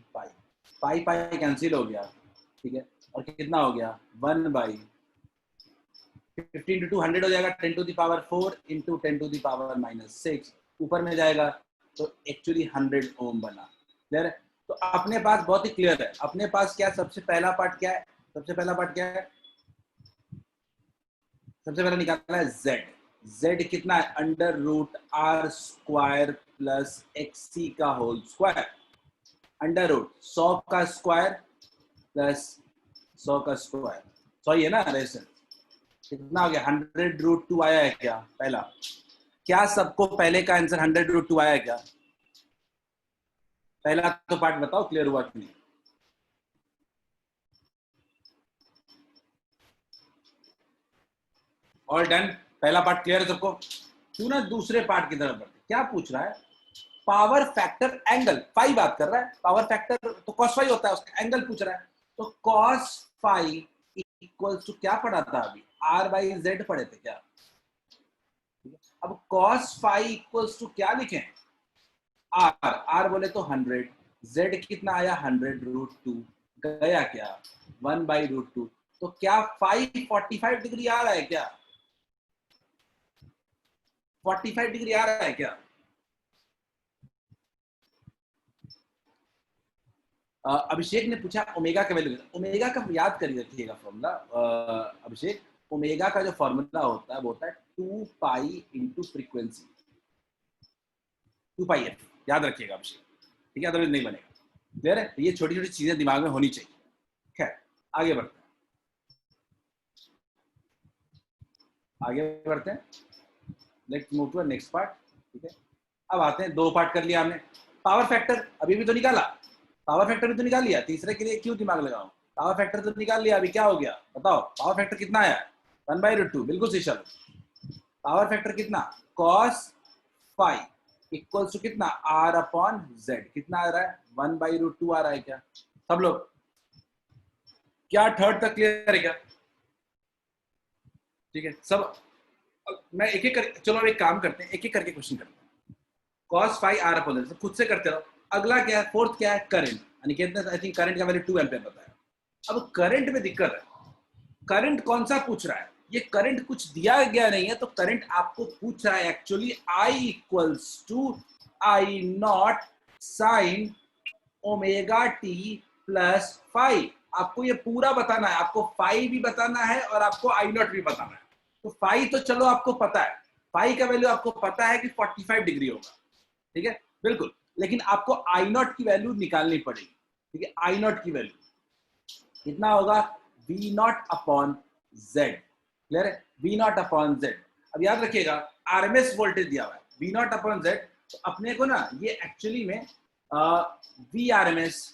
पाई पाई कैंसिल हो गया। ठीक है, और कितना हो गया, 1/50 इंटू 200 हो जाएगा, 10⁻⁴ इंटू 10⁻⁻⁶। ऊपर में जाएगा तो एक्चुअली 100 ओम बना। क्लियर है? तो अपने पास बहुत ही क्लियर है, अपने पास क्या, सबसे पहला पार्ट क्या है, सबसे पहला निकालना है जेड। जेड कितना है, under root R square plus XC का होल स्क्वायर, अंडर रूट 100 का स्क्वायर प्लस 100 का स्क्वायर। 100 ही है ना रेशन, कितना हो गया 100√2 आया है क्या? पहला, क्या सबको पहले का आंसर 100√2 आया है क्या? पहला तो पार्ट बताओ क्लियर हुआ कि नहीं? ऑल डन, पहला पार्ट क्लियर है सबको? क्यों ना दूसरे पार्ट की तरफ बढ़ते। क्या पूछ रहा है? पावर फैक्टर एंगल, फाई बात कर रहा है। पावर फैक्टर तो कॉस फाई होता है, उसका एंगल पूछ रहा है। तो कॉस फाई इक्वल्स टू क्या पढ़ा था अभी? आर बाई जेड पढ़े थे क्या? अब कॉस फाई इक्वल्स टू क्या लिखें? आर, आर बोले तो 100, जेड कितना आया 100√2, गया क्या 1/√2। तो क्या फाई 45 डिग्री आ रहा है क्या? 45 डिग्री आ रहा है क्या? अभिषेक ने पूछा ओमेगा का वैल्यू। ओमेगा का याद कर रखिएगा फॉर्मूला अभिषेक। ओमेगा का जो फॉर्मूला होता है वो होता है 2 पाई इंटू फ्रीक्वेंसी, 2 पाई एफ, याद रखिएगा अभिषेक, ठीक है? अदरवाइज नहीं बनेगा। क्लियर है? तो ये छोटी छोटी चीजें दिमाग में होनी चाहिए। खैर आगे बढ़ते हैं, आगे बढ़ते हैं। Let's move to next part. ठीक है, अब आते हैं, दो पार्ट कर लिया हमने। पावर फैक्टर अभी भी तो निकाला, पावर फैक्टर भी तो निकाल लिया, तीसरे के लिए क्यों दिमाग लगाओ? पावर फैक्टर तो निकाल लिया, अभी क्या हो गया बताओ? पावर फैक्टर कितना आया? 1/√2, बिल्कुल सही। चलो, पावर फैक्टर कितना? कॉस फाई इक्वल्स टू कितना? R upon Z. कितना आ रहा है? 1/√2 आ रहा है क्या सब लोग? क्या थर्ड तक क्लियर है क्या? ठीक है सब। मैं एक एक कर, चलो एक काम करते हैं, एक एक करके क्वेश्चन करते हैं। Cos phi R upon Z खुद से करते रहो। अगला क्या है? फोर्थ क्या है? करंट। अनिकेत ने आई थिंक करंट का वैल्यू 2 एम्पियर बताया। अब करंट में दिक्कत है। करंट कौन सा पूछ रहा है? ये करंट कुछ दिया गया नहीं है, तो करंट आपको पूछ रहा है actually I equals to I naught sine omega T plus five. आपको ये पूरा बताना है, आपको फाइव भी बताना है और आपको आई नॉट भी बताना है। तो फाइव तो चलो आपको पता है, फाइव का वैल्यू आपको पता है कि 45 डिग्री होगा, ठीक है बिल्कुल। लेकिन आपको आई नॉट की वैल्यू निकालनी पड़ेगी, ठीक है? आई नॉट की वैल्यू कितना होगा? V naught upon Z. Clear है? V naught upon Z. अब याद रखिएगा आरएमएस वोल्टेज दिया हुआ है, वी नॉट अपॉन जेड। तो अपने को ना ये एक्चुअली में वी आरएमएस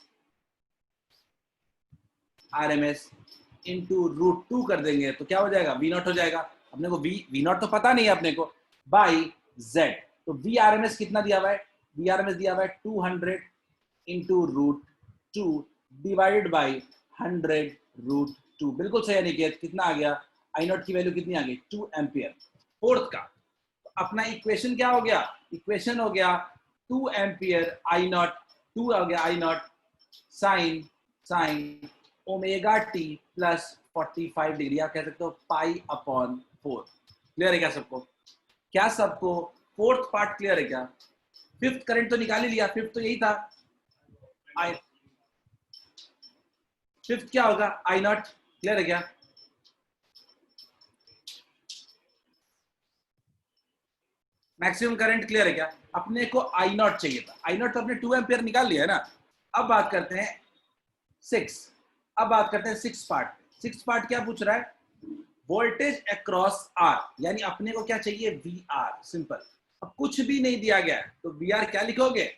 इंटू √2 कर देंगे तो क्या हो जाएगा? वी नॉट हो जाएगा। अपने को वी नॉट तो पता नहीं है अपने को, बाई जेड। तो वी आरएमएस कितना दिया हुआ है? वी आरएमएस दिया हुआ है 200 इंटू √2 डिवाइडेड बाई 100√2। बिल्कुल सही अनिकेत। कितना आ गया? आई नॉट की वैल्यू कितनी आ गई? 2 एम्पियर। फोर्थ का तो अपना इक्वेशन क्या हो गया? इक्वेशन हो गया 2 एम्पियर आई नॉट, 2 हो गया I naught sine sine omega T plus 45 degree. आप कह सकते हो पाई अपॉन 4। क्लियर है क्या सबको? क्या सबको फोर्थ पार्ट क्लियर है क्या? फिफ्थ करंट तो निकाल ही लिया, फिफ्थ तो यही था। आई फिफ्थ क्या होगा? आई नॉट। क्लियर है क्या? मैक्सिमम करंट क्लियर है क्या? अपने को आई नॉट चाहिए था, आई नॉट तो अपने 2 एम्पियर निकाल लिया है ना। अब बात करते हैं 6। अब बात करते हैं 6 पार्ट। 6 पार्ट क्या पूछ रहा है? वोल्टेज अक्रॉस आर, यानी अपने को क्या चाहिए? V R. सिंपल। अब कुछ भी नहीं दिया गया है तो वी आर क्या लिखोगे?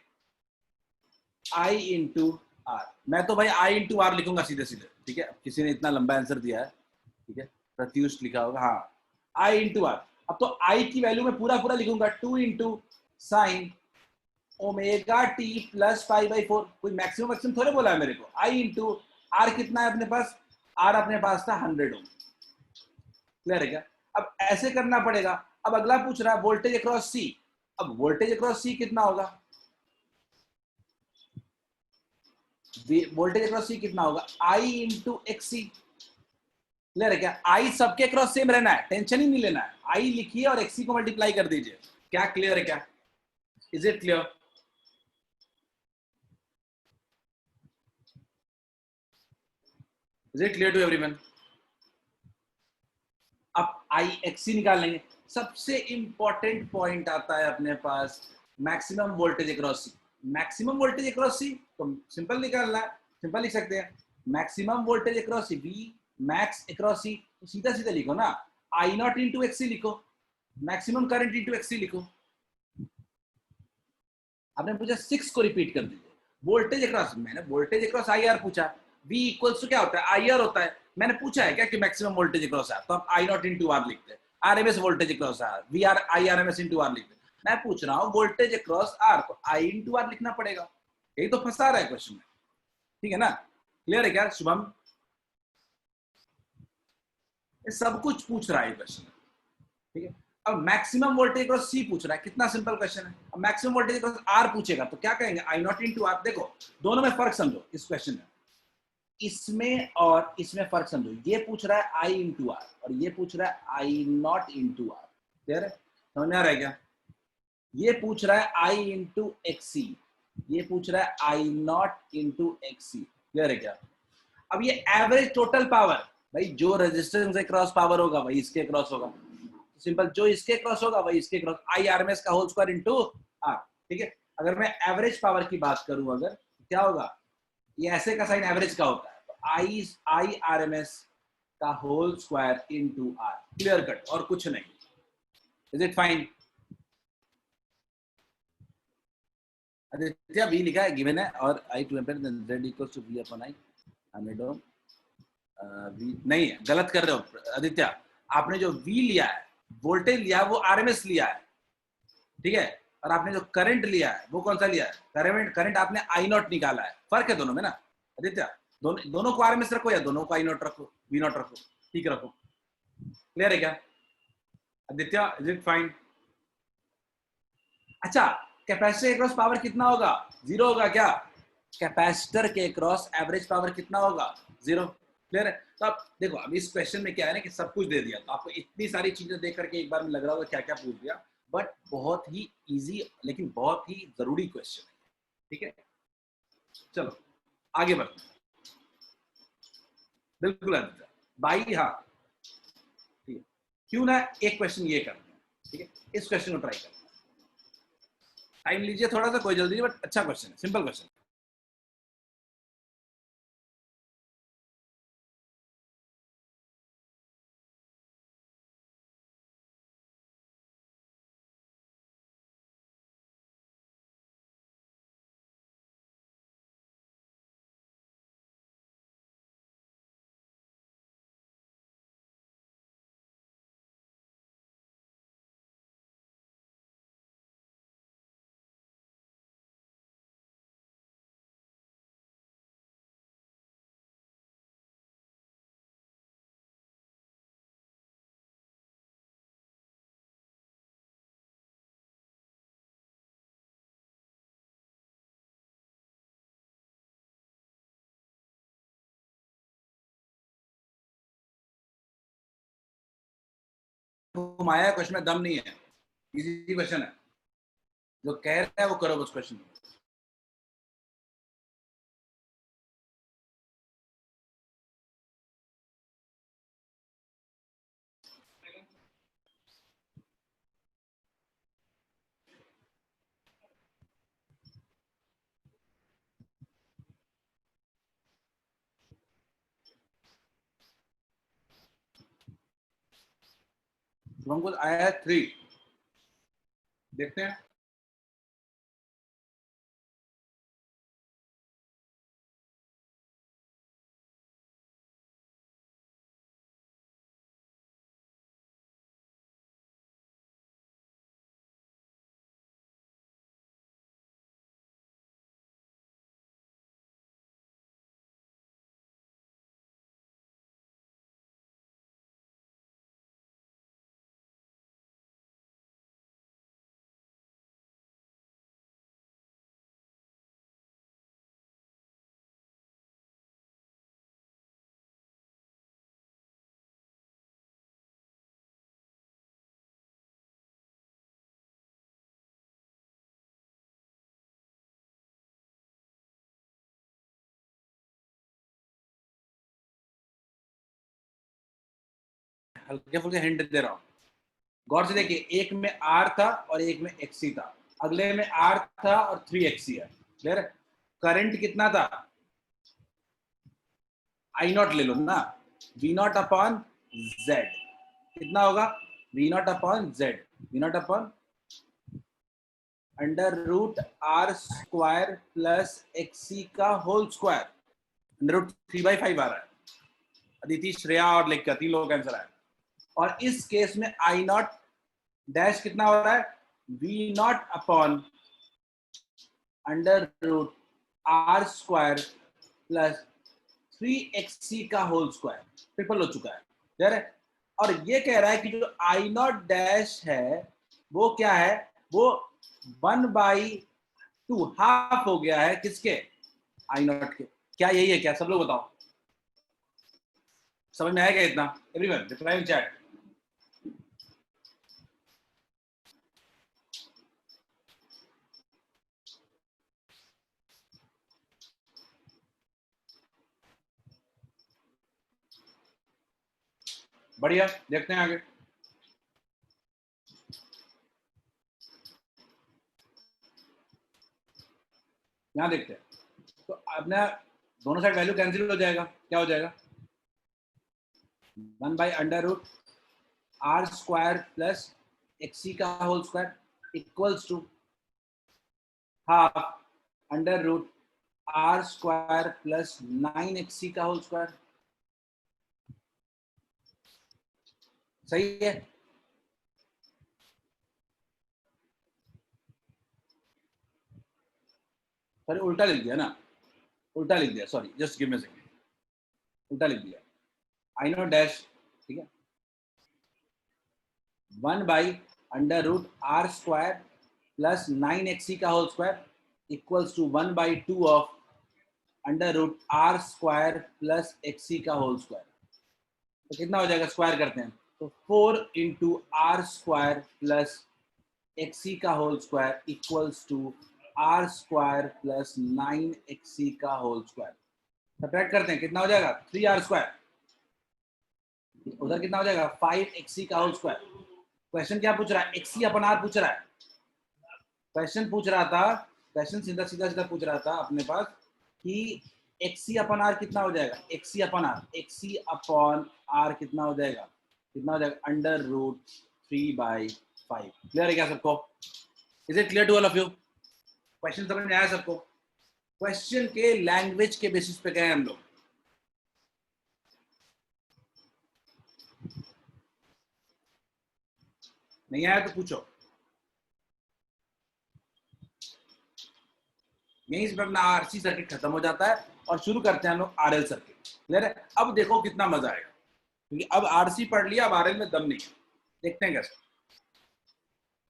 आई इंटू आर। मैं तो भाई आई इंटू आर लिखूंगा सीधे सीधे, ठीक है? किसी ने इतना लंबा आंसर दिया है, ठीक है? प्रत्युष लिखा होगा, हाँ आई इंटू आर। अब तो आई की वैल्यू में पूरा पूरा लिखूंगा 2 into sine omega T plus 5/4। कोई मैक्सिमम मैक्सिमम थोड़े बोला है मेरे को। आई इंटू आर कितना है अपने पास? आर अपने पास था 100 ओम। क्लियर है क्या? अब ऐसे करना पड़ेगा। अब अगला पूछ रहा है वोल्टेज अक्रॉस सी। अब वोल्टेज अक्रॉस सी कितना होगा? वोल्टेज अक्रॉस सी कितना होगा? I into x C. Clear है क्या? आई सबके अक्रॉस सेम रहना है, टेंशन ही नहीं लेना है। आई लिखिए और एक्सी को मल्टीप्लाई कर दीजिए। क्या क्लियर है क्या? Is it clear? Is it clear to everyone? अब आई एक्सी निकाल लेंगे। सबसे इंपॉर्टेंट पॉइंट आता है अपने पास, maximum voltage across C. Maximum voltage across C तो सिंपल निकालना है, सिंपल लिख सकते हैं। Maximum voltage across C, V max across C, तो सीधा सीधा लिखो ना, आई नॉट इंटू एक्सी लिखो, मैक्सिमम करंट इंटू एक्सी लिखो। आपने पूछा 6 को रिपीट कर दीजिए, वोल्टेज अक्रॉस, मैंने वोल्टेज अक्रॉस आई आर पूछा, V इक्वल्स टू क्या होता है, आई आर होता है। मैंने पूछा है क्या कि मैक्सिमम वोल्टेज अक्रॉस आर, तो आप आई नॉट इंटू आर लिखते हैं, RMS voltage across R, V R I R M S into R लिखते हैं। मैं पूछ रहा हूँ वोल्टेज अक्रॉस आर, तो आई इंटू आर लिखना पड़ेगा, यही तो फंसा रहा है क्वेश्चन में, ठीक है ना? क्लियर है क्या शुभम? ये सब कुछ पूछ रहा है क्वेश्चन, ठीक है। अब मैक्सिमम वोल्टेज अक्रॉस सी पूछ रहा है, कितना सिंपल क्वेश्चन है। अब मैक्सिमम वोल्टेज अक्रॉस आर पूछेगा तो क्या कहेंगे, आई नॉट इंटू आर। देखो दोनों में फर्क समझो इस क्वेश्चन में, इसमें और इसमें फर्क समझो। ये पूछ रहा है आई इंटू आर और ये पूछ रहा है I naught into are. Clear है, समझ में आ रहा है क्या? ये पूछ रहा है आई इंटू एक्सी, ये पूछ रहा है I naught into XC. Clear है क्या? अब ये एवरेज टोटल पावर, भाई जो रेजिस्टेंस से क्रॉस पावर होगा वही इसके क्रॉस होगा, सिंपल, जो इसके क्रॉस होगा वही इसके क्रॉस, आई आरएमएस का होल स्क्वायर इंटू आर, ठीक है। अगर मैं एवरेज पावर की बात करूं, अगर क्या होगा, ये ऐसे का साइन एवरेज का होता है, तो आई आर एम एस का whole square into R. Clear cut, और कुछ नहीं। Is it fine? Aditya v लिखा है, गिवन है, और I two ampere then z equals to v upon I अमेडो v। नहीं है, गलत कर रहे हो आदित्य। आपने जो v लिया है, वोल्टेज लिया, वो आरएमएस लिया है, ठीक है। और आपने जो करंट लिया है वो कौन सा लिया है, करंट आपने आई नॉट निकाला है। फर्क है दोनों में ना आदित्य, दोनों को आरएमएस रखो या दोनों को आई नॉट रखो, वी नॉट रखो, ठीक रखो। क्लियर है क्या आदित्य? Is it fine? अच्छा, कैपेसिटर के क्रॉस पावर कितना होगा, 0 होगा क्या? कैपेसिटर के क्रॉस एवरेज पावर कितना होगा, 0। क्लियर है? तो आप देखो, अब इस क्वेश्चन में क्या है ना कि सब कुछ दे दिया, तो आपको इतनी सारी चीजें देख करके एक बार में लग रहा होगा क्या क्या पूछ दिया, बट बहुत ही इजी लेकिन बहुत ही जरूरी क्वेश्चन है, ठीक है। चलो आगे बढ़ते हैं। बिल्कुल आदित्य बाई, हाँ ठीक है। क्यों ना एक क्वेश्चन ये करते हैं, ठीक है, इस क्वेश्चन को ट्राई करते हैं। टाइम लीजिए थोड़ा सा, कोई जल्दी नहीं, बट अच्छा क्वेश्चन है, सिंपल क्वेश्चन। घुमाया क्वेश्चन में दम नहीं है, इजी क्वेश्चन है, जो कह रहा है वो करो उस क्वेश्चन को। हमको आया है 3, देखते हैं। हल्के फुल्के हिंट दे रहा हूँ, गौर से देखिए, एक में आर था और एक में एक्सी था, अगले में आर था और 3 एक्सी है। क्लियर? करंट कितना था, आई नॉट ले लो ना, वी नॉट अपॉन जेड। कितना होगा V naught upon Z, V naught upon under root R square plus XC का होल स्क्वायर, अंडर रूट 3/5 आ रहा है। अदिति, श्रेया और लेखा 3 लोगों का आंसर आया। और इस केस में आई नॉट डैश कितना हो रहा है V naught upon under root R square plus 3xc का होल स्क्वायर, ट्रिपल हो चुका है, क्लियर है। और ये कह रहा है कि जो आई नॉट डैश है वो क्या है, वो 1/2 हाफ हो गया है किसके, आई नॉट के। क्या यही है क्या, सब लोग बताओ, समझ में आएगा इतना? Everyone reply in chat. बढ़िया, देखते हैं आगे। यहाँ देखते हैं, तो अपना दोनों साइड वैल्यू कैंसिल हो जाएगा, क्या हो जाएगा 1/√r स्क्वायर प्लस एक्सी का whole square equals to half under root R square plus 9xc का होल स्क्वायर। सही है, सॉरी उल्टा लिख दिया ना, उल्टा लिख दिया, sorry just give me a second, उल्टा लिख दिया। आई नो डैश, ठीक है, 1/√r स्क्वायर प्लस 9xc का whole square equals to 1/2 of under root R square plus XC का होल स्क्वायर। तो कितना हो जाएगा, स्क्वायर करते हैं तो 4 into R square plus XC का whole square equals to R square plus 9xc का होल स्क्वायर। सब्ट्रैक्ट करते हैं, कितना हो जाएगा 3r स्क्वायर, उधर कितना हो जाएगा 5xc का होल स्क्वायर। क्वेश्चन क्या पूछ रहा है, एक्सी अपन आर पूछ रहा है। क्वेश्चन पूछ रहा था, क्वेश्चन सीधा सीधा सीधा पूछ रहा था अपने पास कि एक्सी अपन आर कितना हो जाएगा, X C upon R, X C upon R कितना हो जाएगा, कितना हो जाएगा अंडर रूट 3/5। क्लियर है क्या सबको, is it clear to all of you? Question समझ में आया सबको? क्वेश्चन के लैंग्वेज के बेसिस पे गए हम लोग। नहीं आया तो पूछो। यहीं से अपना आरसी सर्किट खत्म हो जाता है और शुरू करते हैं हम लोग आरएल सर्किट। क्लियर है? अब देखो कितना मजा आएगा, क्योंकि अब आरसी पढ़ लिया, अब आरएल में दम नहीं है। देखते हैं कैसे,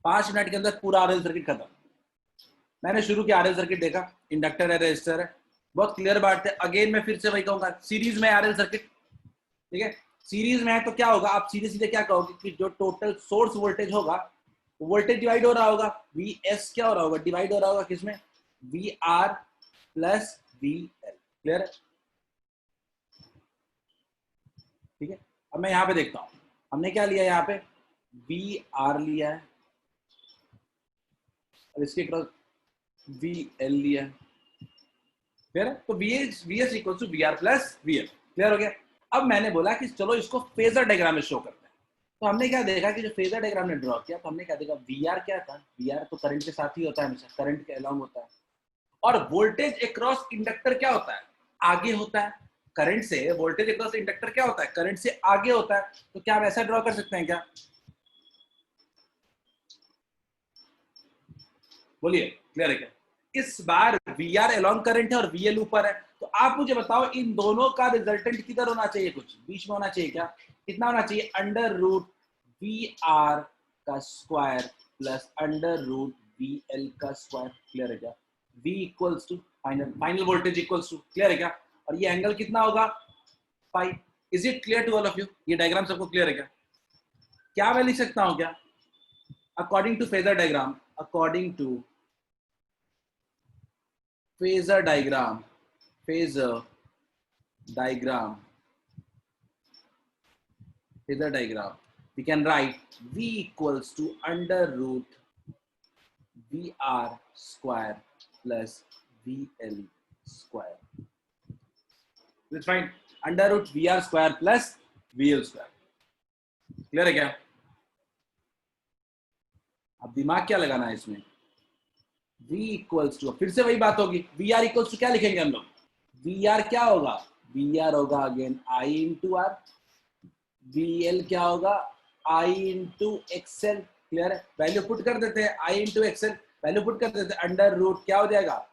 5 मिनट के अंदर पूरा आरएल सर्किट खत्म। मैंने शुरू किया, आरएल सर्किट देखा, इंडक्टर है, रेजिस्टर है, बहुत क्लियर बात है। अगेन मैं फिर से वही कहूंगा, सीरीज में आरएल सर्किट, ठीक है, सीरीज में है तो क्या होगा, आप सीधे सीधे क्या कहोगे कि जो टोटल सोर्स वोल्टेज होगा, वोल्टेज डिवाइड हो रहा होगा, वी एस क्या हो रहा होगा, डिवाइड हो रहा होगा किसमें, V R plus V L. Clear है? ठीक है, अब मैं यहाँ पे देखता हूँ, हमने क्या लिया यहाँ पे, वी आर लिया है और इसके क्रॉस वी एल लिया है। क्लियर है? तो V S equal to V R plus V L. Clear हो गया? अब मैंने बोला कि चलो इसको फेजर डायग्राम में शो करते हैं। तो हमने क्या देखा कि जो फेजर डायग्राम ने ड्रॉ किया, तो हमने क्या देखा, वी आर क्या था, वी आर तो करंट के साथ ही होता है हमेशा, करंट के अलोंग होता है। और वोल्टेज अक्रॉस इंडक्टर क्या होता है, आगे होता है। करंट से वोल्टेज अक्रॉस इंडक्टर क्या होता है, करंट से आगे होता है। तो क्या हम ऐसा ड्रॉ कर सकते हैं क्या, बोलिए, क्लियर है क्या? इस बार वी आर अलोंग करंट है और वी एल ऊपर है, तो आप मुझे बताओ इन दोनों का रिजल्टेंट किधर होना चाहिए, कुछ बीच में होना चाहिए क्या, कितना होना चाहिए, अंडर रूट वी आर का square plus under root V L का स्क्वायर। क्लियर है क्या? V equals to final voltage equals to, clear है क्या? और ये एंगल कितना होगा, phi. Is it clear to all of you? ये डायग्राम सबको क्लियर है क्या? क्या मैं लिख सकता हूं क्या, according to phasor diagram, according to phasor diagram, phasor diagram, phasor diagram, we can write V equals to under root VR square plus VL square. That's fine. Under root VR square plus VL square. Clear है क्या? अब दिमाग क्या लगाना है इसमें? v equals to, फिर से वही बात होगी, वी आर इक्वल्स टू क्या लिखेंगे हम लोग? वी आर क्या होगा? वी आर होगा again I into R, V L क्या होगा? I into XL. क्लियर है? वैल्यू पुट कर देते हैं, I into XL value put कर देते हैं, अंडर रूट क्या हो जाएगा?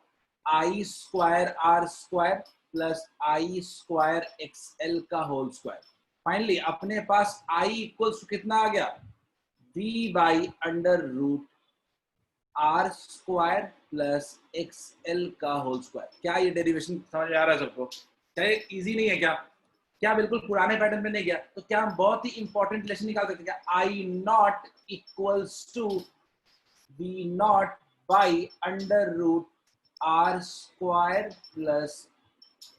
I square R square plus I square XL का होल स्क्वायर। फाइनली अपने पास आई इक्वल्स टू कितना आ गया? v by under root R square plus X L का होल स्क्वायर। क्या ये डेरिवेशन समझ में आ रहा है सबको? क्या ये इजी नहीं है क्या? क्या बिल्कुल पुराने पैटर्न में नहीं गया? तो क्या हम बहुत ही इंपॉर्टेंट रिलेशन निकाल सकते हैं क्या? I naught equals to V naught by under root R square plus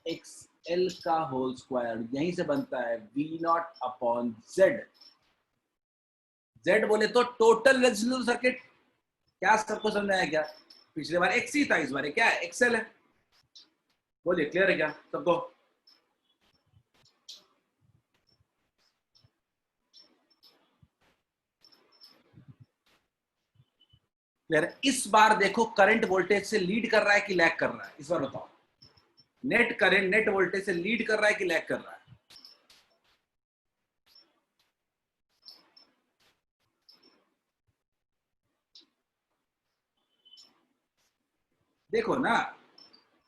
X L का होल स्क्वायर। यहीं से बनता है V naught upon Z. Z बोले तो टोटल रेजिस्टेंस सर्किट। क्या सबको समझ में आया क्या? पिछले बार एक्स ही था, इस बार क्या है? एक्सएल है। बोलिए क्लियर है क्या सबको? क्लियर है? इस बार देखो करंट वोल्टेज से लीड कर रहा है कि लैग कर रहा है? इस बार बताओ, नेट करंट नेट वोल्टेज से लीड कर रहा है कि लैग कर रहा है? देखो ना,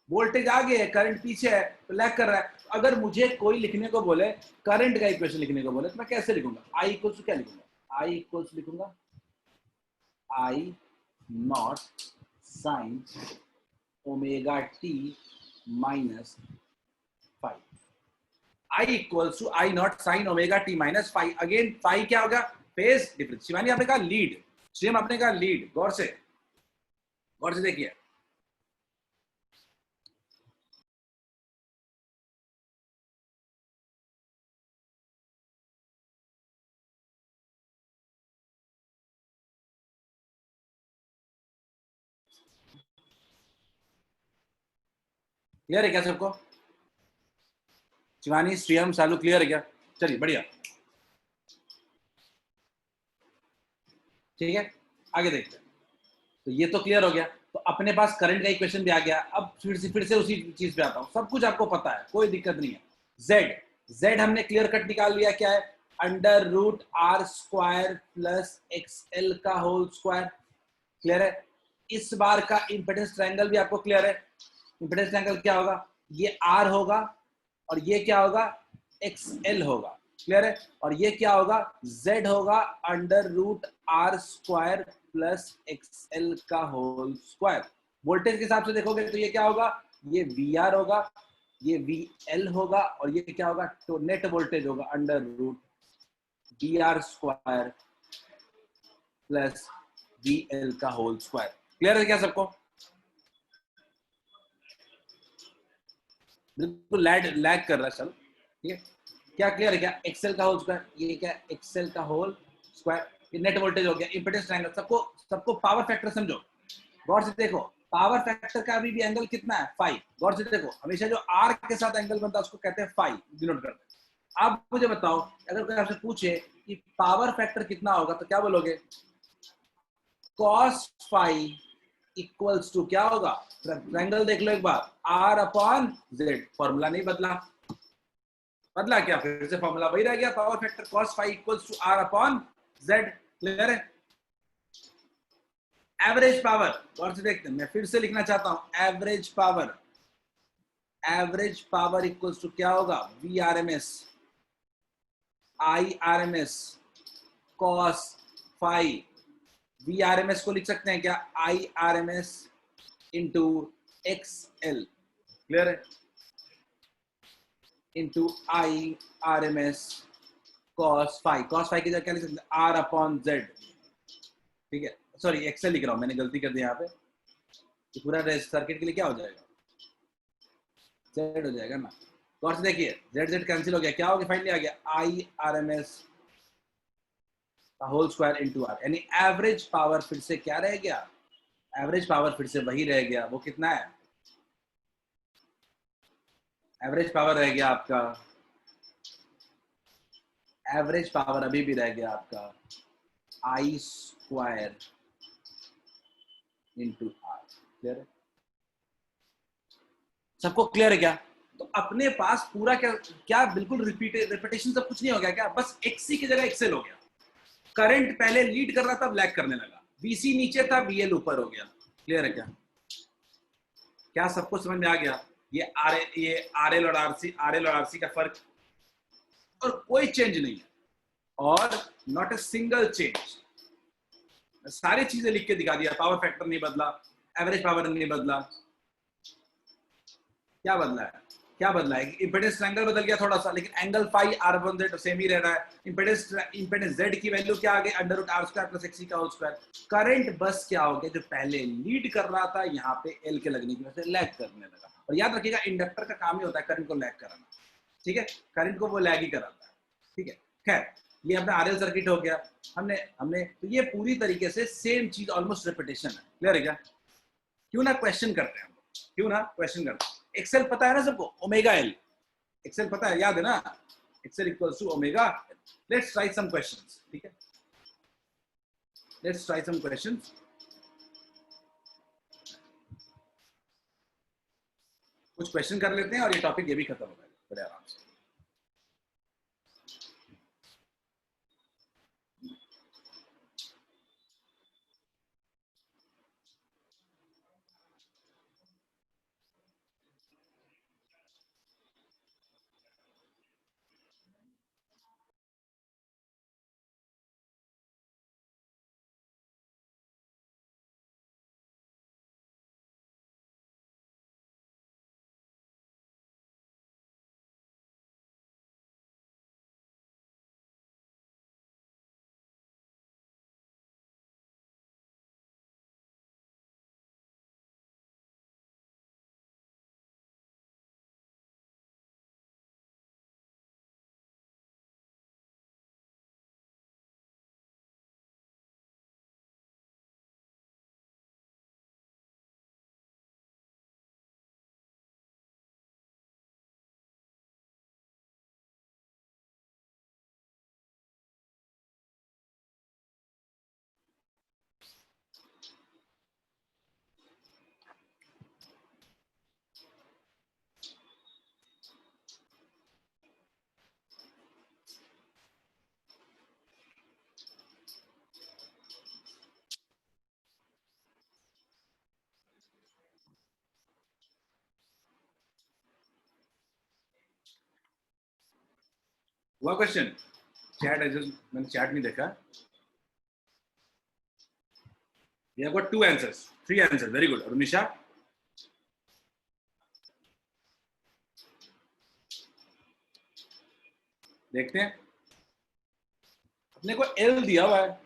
वोल्टेज आगे है, करंट पीछे है, तो लैग कर रहा है। अगर मुझे कोई लिखने को बोले, करंट का इक्वेशन लिखने को बोले, तो मैं कैसे लिखूंगा? आई इक्वल्स टू क्या लिखूंगा? आई इक्वल्स लिखूंगा I naught sine omega T minus phi. I equals to I naught sine omega T minus phi. Again phi क्या होगा? Phase difference. शिवानी आपने कहा लीड, श्रीम आपने कहा लीड। गौर से देखिए, क्लियर है क्या सबको? शिवानी, श्रीयम, सालू, क्लियर है क्या? चलिए बढ़िया, ठीक है, आगे देखते हैं। तो ये तो क्लियर हो गया। तो अपने पास करंट का इक्वेशन भी आ गया। अब फिर से उसी चीज पे आता हूँ। सब कुछ आपको पता है, कोई दिक्कत नहीं है। जेड, जेड हमने क्लियर कट निकाल लिया। क्या है? Under root R square plus X L का होल स्क्वायर। क्लियर है? इस बार का इंपेडेंस ट्रायंगल भी आपको क्लियर है। इंपेडेंस ट्रायंगल क्या होगा? ये आर होगा और ये क्या होगा? एक्स एल होगा। क्लियर है? और ये क्या होगा? जेड होगा under root R square plus X L का होल स्क्वायर। वोल्टेज के हिसाब से देखोगे तो ये क्या होगा? ये वी आर होगा, ये वी एल होगा, और ये क्या होगा? तो नेट वोल्टेज होगा under root V R square plus V L का होल स्क्वायर। क्लियर है क्या सबको? बिल्कुल लैग कर रहा है सब, ठीक है? क्या क्लियर है क्या? एक्सेल का होल स्क्वायर, ये क्या? एक्सेल का होल स्क्वायर, ये नेट वोल्टेज हो गया। इंपेडेंस ट्रायंगल, सबको सबको पावर फैक्टर समझो। गौर से देखो, पावर फैक्टर का अभी भी एंगल कितना है? 5। गौर से देखो, हमेशा जो आर के साथ एंगल बनता है उसको कहते हैं 5, डिनोट करते हैं। आप मुझे बताओ, अगर कोई आपसे पूछे कि पावर फैक्टर कितना होगा, तो क्या बोलोगे? cos फाइव इक्वल्स टू क्या होगा? ट्रायंगल देख लो एक बार, आर अपॉन जेड। फॉर्मूला नहीं बदला। बदला क्या? फिर से फॉर्मूला वही रह गया, power factor cos five equals to R upon Z. Clear है? एवरेज पावर, और से देखते हैं, मैं फिर से लिखना चाहता हूं, average power, average power equals to क्या होगा? V R M S I R M S cos phi. V R M S को लिख सकते हैं क्या? I R M S into X L. Clear है? Into I R M S cos phi. Cos five की जगह क्या लिख सकते हैं? R upon Z. ठीक है, सॉरी एक्सेल लिख रहा हूं, मैंने गलती कर दी यहाँ पे। तो पूरा सर्किट के लिए क्या हो जाएगा? जेड हो जाएगा ना। तो से देखिए, जेड जेड कैंसिल हो गया, क्या हो गया? फाइनली आ गया आई आर एम एस का होल स्क्वायर इंटू आर, यानी एवरेज पावर फिर से क्या रह गया? एवरेज पावर फिर से वही रह गया। वो कितना है? एवरेज पावर रह गया आपका एवरेज पावर अभी भी रह गया आपका आई स्क्वायर इंटू आर। क्लियर है? सबको क्लियर है क्या? तो अपने पास पूरा क्या क्या बिल्कुल रिपीटेशन सब कुछ नहीं हो गया क्या? बस एक्सी की जगह एक्सेल हो गया। करंट पहले लीड कर रहा था, ब्लैक करने लगा, बीसी नीचे था, बीएल ऊपर हो गया। क्लियर है क्या? क्या सबको समझ में आ गया? ये आरएल और आरसी का फर्क, और कोई चेंज नहीं है, और नॉट ए सिंगल चेंज। सारी चीजें लिख के दिखा दिया, पावर फैक्टर नहीं बदला, एवरेज पावर नहीं बदला। क्या बदला है? क्या बदला है? इंपेडेंस ट्रायंगल बदल गया थोड़ा सा, लेकिन एंगल फाई R1Z सेम ही रह रहा है। इंपेडेंस Z की वैल्यू क्या आ गई? √R² + XC का होल स्क्वायर। करंट बस क्या हो गया, जो पहले लीड कर रहा था यहाँ पे एल के लगने की वजह से लैग करने लगा। और याद रखिएगा, इंडक्टर का काम ही होता है करंट को लैग कराना। ठीक है, करंट को वो लैग ही कराता है। ठीक है, खैर ये अपना आरएल सर्किट हो गया। हमने हमने तो ये पूरी तरीके से सेम चीज, ऑलमोस्ट रिपीटेशन है। क्लियर है क्या? क्यों ना क्वेश्चन करते हैं हम, क्यों ना क्वेश्चन करते हैं। एक्सेल पता है ना सबको? ओमेगा एल एक्सेल पता है, याद है ना? X L equals to omega. Let's try some questions. ठीक है, लेट्स ट्राई सम क्वेश्चंस। कुछ क्वेश्चन कर लेते हैं और ये टॉपिक ये भी खत्म हो जाएगा बड़े आराम से। हुआ क्वेश्चन? चैट है, मैंने चैट नहीं देखा। We have got 2 answers, 3 answers. Very good. और निशा? देखते हैं। अपने को एल दिया हुआ है,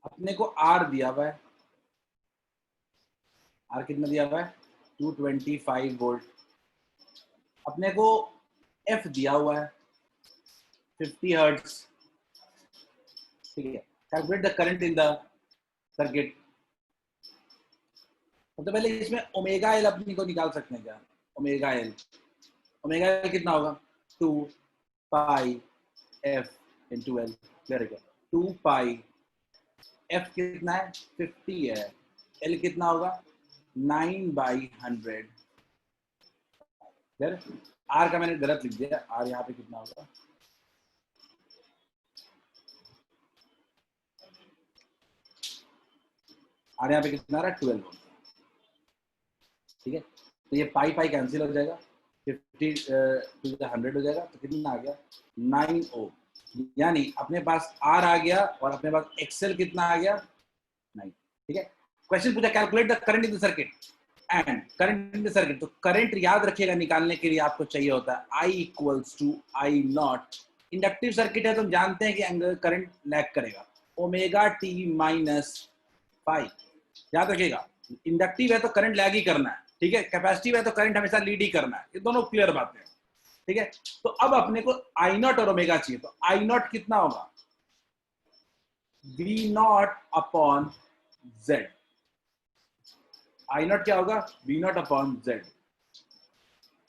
अपने को आर दिया हुआ है। आर कितना दिया हुआ है? 225 वोल्ट। अपने को एफ दिया हुआ है 50 हर्ट्ज। ठीक है, calculate the current in the circuit. सबसे पहले इसमें ओमेगा एल अपने को निकाल सकते हैं क्या? ओमेगा एल कितना होगा? 2 पाई एफ इंटू एल। क्लियर है क्या? 2 पाई एफ कितना है? 50 है। एल कितना होगा? 9/100। क्लियर? आर का मैंने गलत लिख दिया, आर यहाँ पे कितना होगा? आर यहाँ पे कितना आ रहा है? 12 होगा। ठीक है, तो ये पाई पाई कैंसिल हो जाएगा, 50 टू 100 हो जाएगा, तो कितना आ गया? 9 ओम। यानी अपने पास आर आ गया और अपने पास एक्सेल कितना आ गया? 9। ठीक है, क्वेश्चन पूछा calculate the current in the circuit and current in the circuit. तो करंट याद रखिएगा, निकालने के लिए आपको चाहिए होता है I equals to I naught. Inductive circuit है तो हम जानते हैं कि एंगल करंट लैग करेगा, ओमेगा टी माइनस पाई। याद रखिएगा, इंडक्टिव है तो करंट लैग ही करना है। ठीक है, कैपेसिटिव है तो करंट हमेशा लीड ही करना है। ये दोनों क्लियर बातें हैं। ठीक है, तो अब अपने को आई नॉट और ओमेगा चाहिए, तो आई नॉट कितना होगा? V naught upon Z. I naught क्या होगा? V naught upon Z.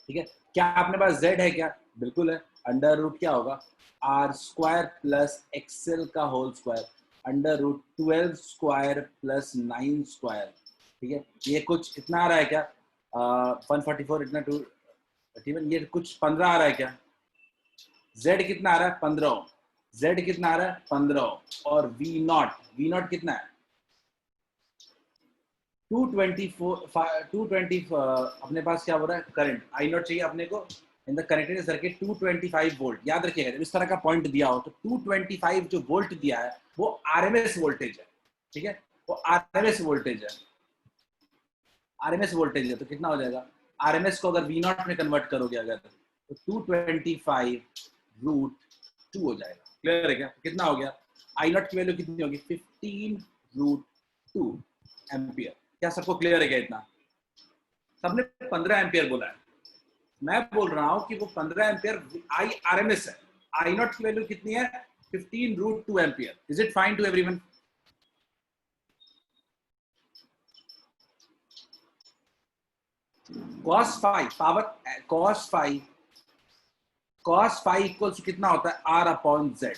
ठीक है, क्या अपने पास z है क्या? बिल्कुल है। अंडर रूट क्या होगा? आर स्क्वायर प्लस एक्सएल का whole square, under root 12 square plus 9 square. ठीक है, ये कुछ इतना आ रहा है क्या? 144 इतना 2 ये कुछ 15 आ रहा है क्या? z कितना आ रहा है? 15। z कितना आ रहा है? 15। और वी नॉट कितना है? 224 220। अपने पास क्या हो रहा है? करंट आई नॉट चाहिए अपने को in the connected circuit 225 volt. याद रखिएगा, जब इस तरह का पॉइंट दिया हो तो 225 जो वोल्ट दिया है वो आरएमएस वोल्टेज है। ठीक है, वो आरएमएस वोल्टेज है, आरएमएस वोल्टेज है। तो कितना हो जाएगा? आरएमएस को अगर वी नॉट में कन्वर्ट करोगे अगर, तो 225 रूट 2 हो जाएगा। क्लियर है क्या? कितना हो गया? आई नॉट की वैल्यू कितनी होगी? 15 रूट 2 एम्पियर। क्या सबको क्लियर है क्या इतना? सबने 15 एम्पियर बोला है। मैं बोल रहा हूं कि वो 15 एम्पियर आई आरएमएस है। आई नॉट की वैल्यू कितनी है? 15 root 2 ampere. Is it fine to everyone? cos phi power cos five equals कितना होता है? R upon Z.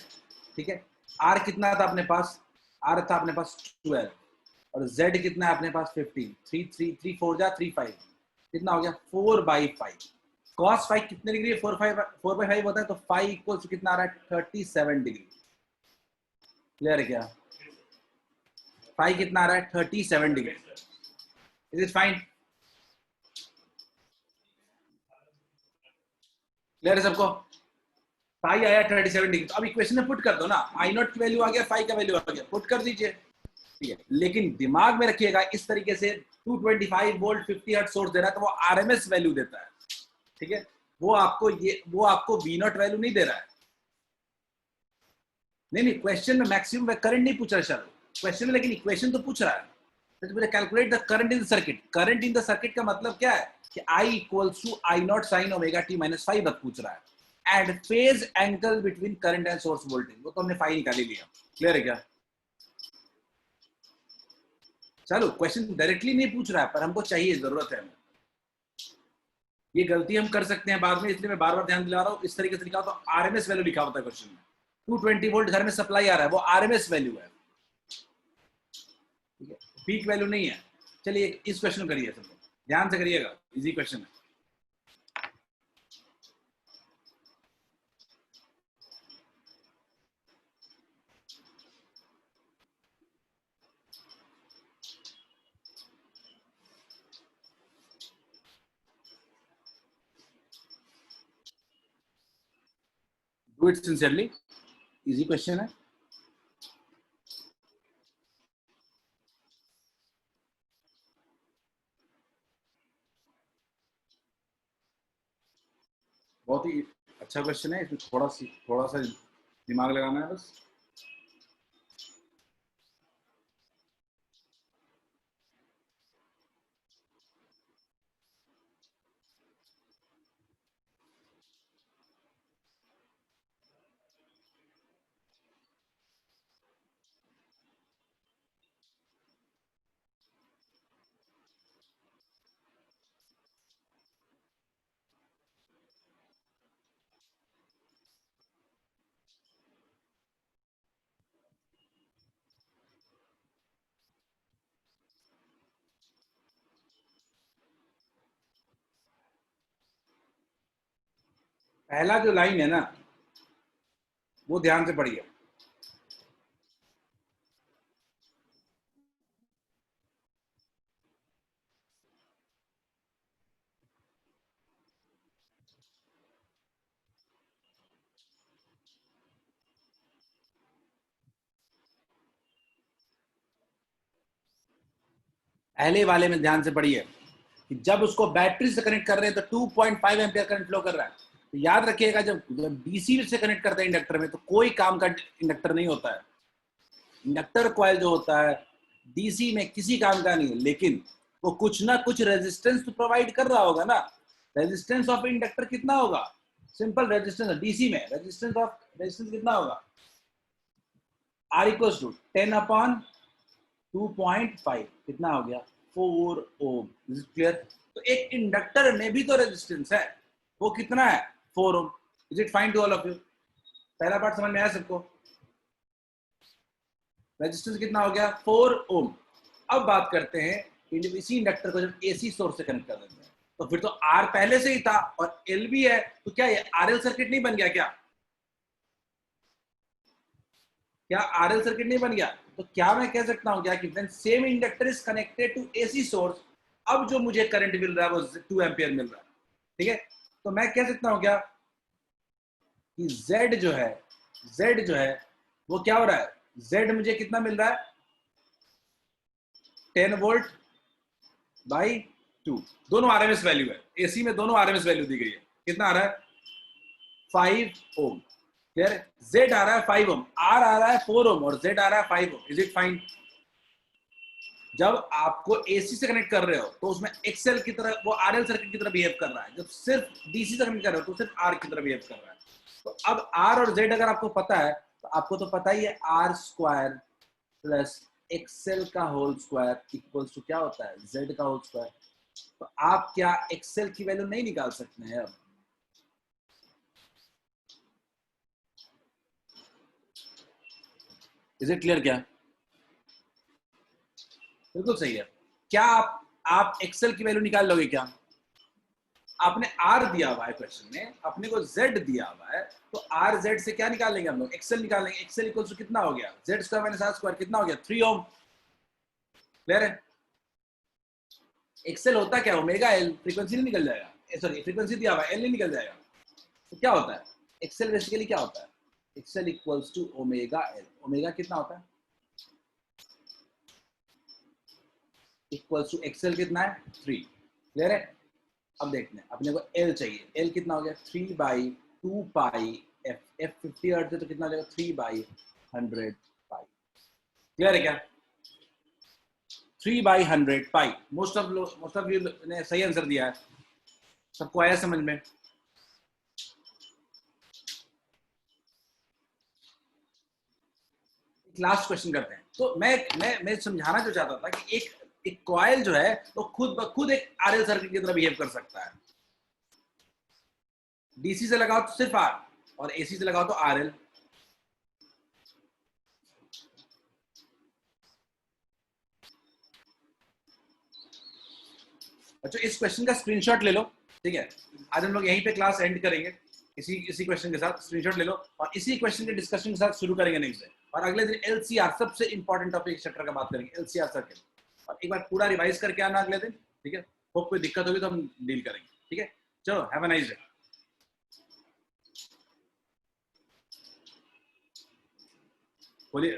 ठीक है, आर कितना था अपने पास? आर था अपने पास 12 और जेड कितना है अपने पास? 15। 3 जा 3 5 कितना हो गया? 4/5। cos फाइव कितने डिग्री है? 4/5 होता है, तो फाइव इक्वल्स कितना आ रहा है? 37 डिग्री। क्लियर है क्या? फाइव कितना आ रहा है? 37 degree. Is it fine? Clear है सबको? फाइव आया 37 डिग्री। तो अब इक्वेशन में पुट कर दो ना। आई नॉट की वैल्यू आ गया, फाइव का वैल्यू आ गया, पुट कर दीजिए। ठीक है, लेकिन दिमाग में रखिएगा इस तरीके से 225 वोल्ट 50 हर्ट्ज सोर्स दे रहा है तो वो आरएमएस वैल्यू देता है। ठीक है, वो आपको वी नॉट वैल्यू नहीं दे रहा है। नहीं, क्वेश्चन में मैक्सिमम करंट नहीं पूछ रहा है क्वेश्चन में, लेकिन इक्वेशन तो पूछ रहा है। तो calculate the current in the circuit. Current in the circuit का मतलब क्या है? कि I equals to I naught sine omega T minus 5 पूछ रहा है। And phase angle between current and source voltage, वो तो हमने फाइव निकाल ही लिया। क्लियर है क्या? चलो, क्वेश्चन डायरेक्टली नहीं पूछ रहा है पर हमको चाहिए, जरूरत है। ये गलती हम कर सकते हैं बाद में, इसलिए मैं बार बार ध्यान दिला रहा हूँ। इस तरीके से लिखा तो आरएमएस वैल्यू लिखा होता है क्वेश्चन में। 220 वोल्ट घर में सप्लाई आ रहा है, वो आरएमएस वैल्यू है। ठीक है, पीक वैल्यू नहीं है। चलिए इस क्वेश्चन करिए, सब ध्यान से करिएगा, इजी क्वेश्चन है। Do it sincerely, easy question है। बहुत ही अच्छा क्वेश्चन है, इसमें थोड़ा सा दिमाग लगाना है बस। पहला जो लाइन है ना, वो ध्यान से पढ़िए। पहले वाले में ध्यान से पढ़िए कि जब उसको बैटरी से कनेक्ट कर रहे हैं तो 2.5 एम्पियर करंट फ्लो कर रहा है। तो याद रखिएगा, जब डीसी से कनेक्ट करते हैं इंडक्टर में तो कोई काम का इंडक्टर नहीं होता है। इंडक्टर कॉइल जो होता है डीसी में किसी काम का नहीं है, लेकिन वो कुछ ना कुछ रेजिस्टेंस तो प्रोवाइड कर रहा होगा ना। रेजिस्टेंस ऑफ इंडक्टर कितना होगा? सिंपल रेजिस्टेंस डीसी में रेजिस्टेंस कितना होगा? आर इक्वल्स टू 10/2.5 कितना हो गया 4 ओम। Is it clear? तो एक इंडक्टर में भी तो रेजिस्टेंस है, वो कितना है 4 ohm. Is it fine to all of you? पहला पार्ट समझ में आया सबको? रेजिस्टेंस कितना हो गया 4 ओम। अब बात करते हैं इसी इंडक्टर को जब एसी सोर्स से कनेक्ट कर देते हैं तो फिर तो आर पहले से ही था और एल भी है, तो क्या ये आरएल सर्किट नहीं बन गया क्या? क्या आरएल सर्किट नहीं बन गया? तो क्या मैं कह सकता हूं क्या कि when same inductor is connected to AC source, अब जो मुझे करंट मिल रहा है वो 2 एम्पियर मिल रहा है। ठीक है, तो मैं कह सकता हूं क्या कि Z जो है वो क्या हो रहा है, Z मुझे कितना मिल रहा है 10 वोल्ट बाई 2। दोनों आरएमएस वैल्यू है, एसी में दोनों आरएमएस वैल्यू दी गई है। कितना आ रहा है 5 ओम। क्लियर है? Z आ रहा है 5 ओम, आर आ रहा है 4 ओम और Z आ रहा है 5 ओम। Is it fine? जब आपको एसी से कनेक्ट कर रहे हो तो उसमें एक्सएल की तरह वो आरएल सर्किट की तरह बिहेव कर रहा है, जब सिर्फ डीसी से कनेक्ट कर रहे हो तो सिर्फ आर की तरह बिहेव कर रहा है। तो अब आर और जेड अगर आपको पता है तो आपको तो पता ही है आर स्क्वायर प्लस एक्सएल का होल स्क्वायर इक्वल्स टू क्या होता है जेड का होल स्क्वायर। तो आप क्या एक्सएल की वैल्यू नहीं निकाल सकते हैं? अब इज इट क्लियर? क्या बिल्कुल सही है। क्या आप एक्सेल की वैल्यू निकाल लोगे क्या? आपने आर दिया हुआ है क्वेश्चन में, अपने को जेड दिया हुआ है, तो आर जेड से क्या निकालेंगे हम लोग? एक्सेल निकालेंगे। एक्सेल इक्वल टू कितना हो गया Z square minus R square, कितना हो गया 3 ओम। क्लियर है? एक्सेल होता क्या ओमेगा एल, फ्रीक्वेंसी नहीं निकल जाएगा, सॉरी फ्रीक्वेंसी दिया हुआ है एल नहीं निकल जाएगा। तो क्या होता है एक्सेल बेसिकली क्या होता है? X L equals to omega L. Omega कितना होता है इक्वल्स टू एक्सेल कितना है 3। क्लियर है? अब देखते हैं अपने को एल चाहिए। एल कितना हो गया 3/2 पाई एफ। एफ 50 हर्ट्ज है तो कितना हो जाएगा 3/100 पाई। क्लियर है क्या? 3/100 पाई। मोस्ट ऑफ यू ने सही आंसर दिया है। सबको आया समझ में? लास्ट क्वेश्चन करते हैं। तो मैं समझाना जो चाहता था कि एक कॉइल जो है वो खुद ब खुद एक आरएल सर्किट की तरह बिहेव कर सकता है। डीसी से लगाओ तो सिर्फ आर और एसी से लगाओ तो आरएल। अच्छा, इस क्वेश्चन का स्क्रीनशॉट ले लो। ठीक है, आज हम लोग यहीं पे क्लास एंड करेंगे इसी इसी क्वेश्चन के साथ। स्क्रीनशॉट ले लो और इसी क्वेश्चन के डिस्कशन के साथ शुरू करेंगे नेक्स्ट डे। और अगले दिन एलसीआर, सबसे इंपॉर्टेंट टॉपिक चैप्टर का बात करेंगे, एलसीआर सर्किट। और एक बार पूरा रिवाइज करके आना अगले दिन। ठीक है, होप कोई दिक्कत होगी तो हम डील करेंगे। ठीक है, चलो हैव अ नाइस डे। बोलिए।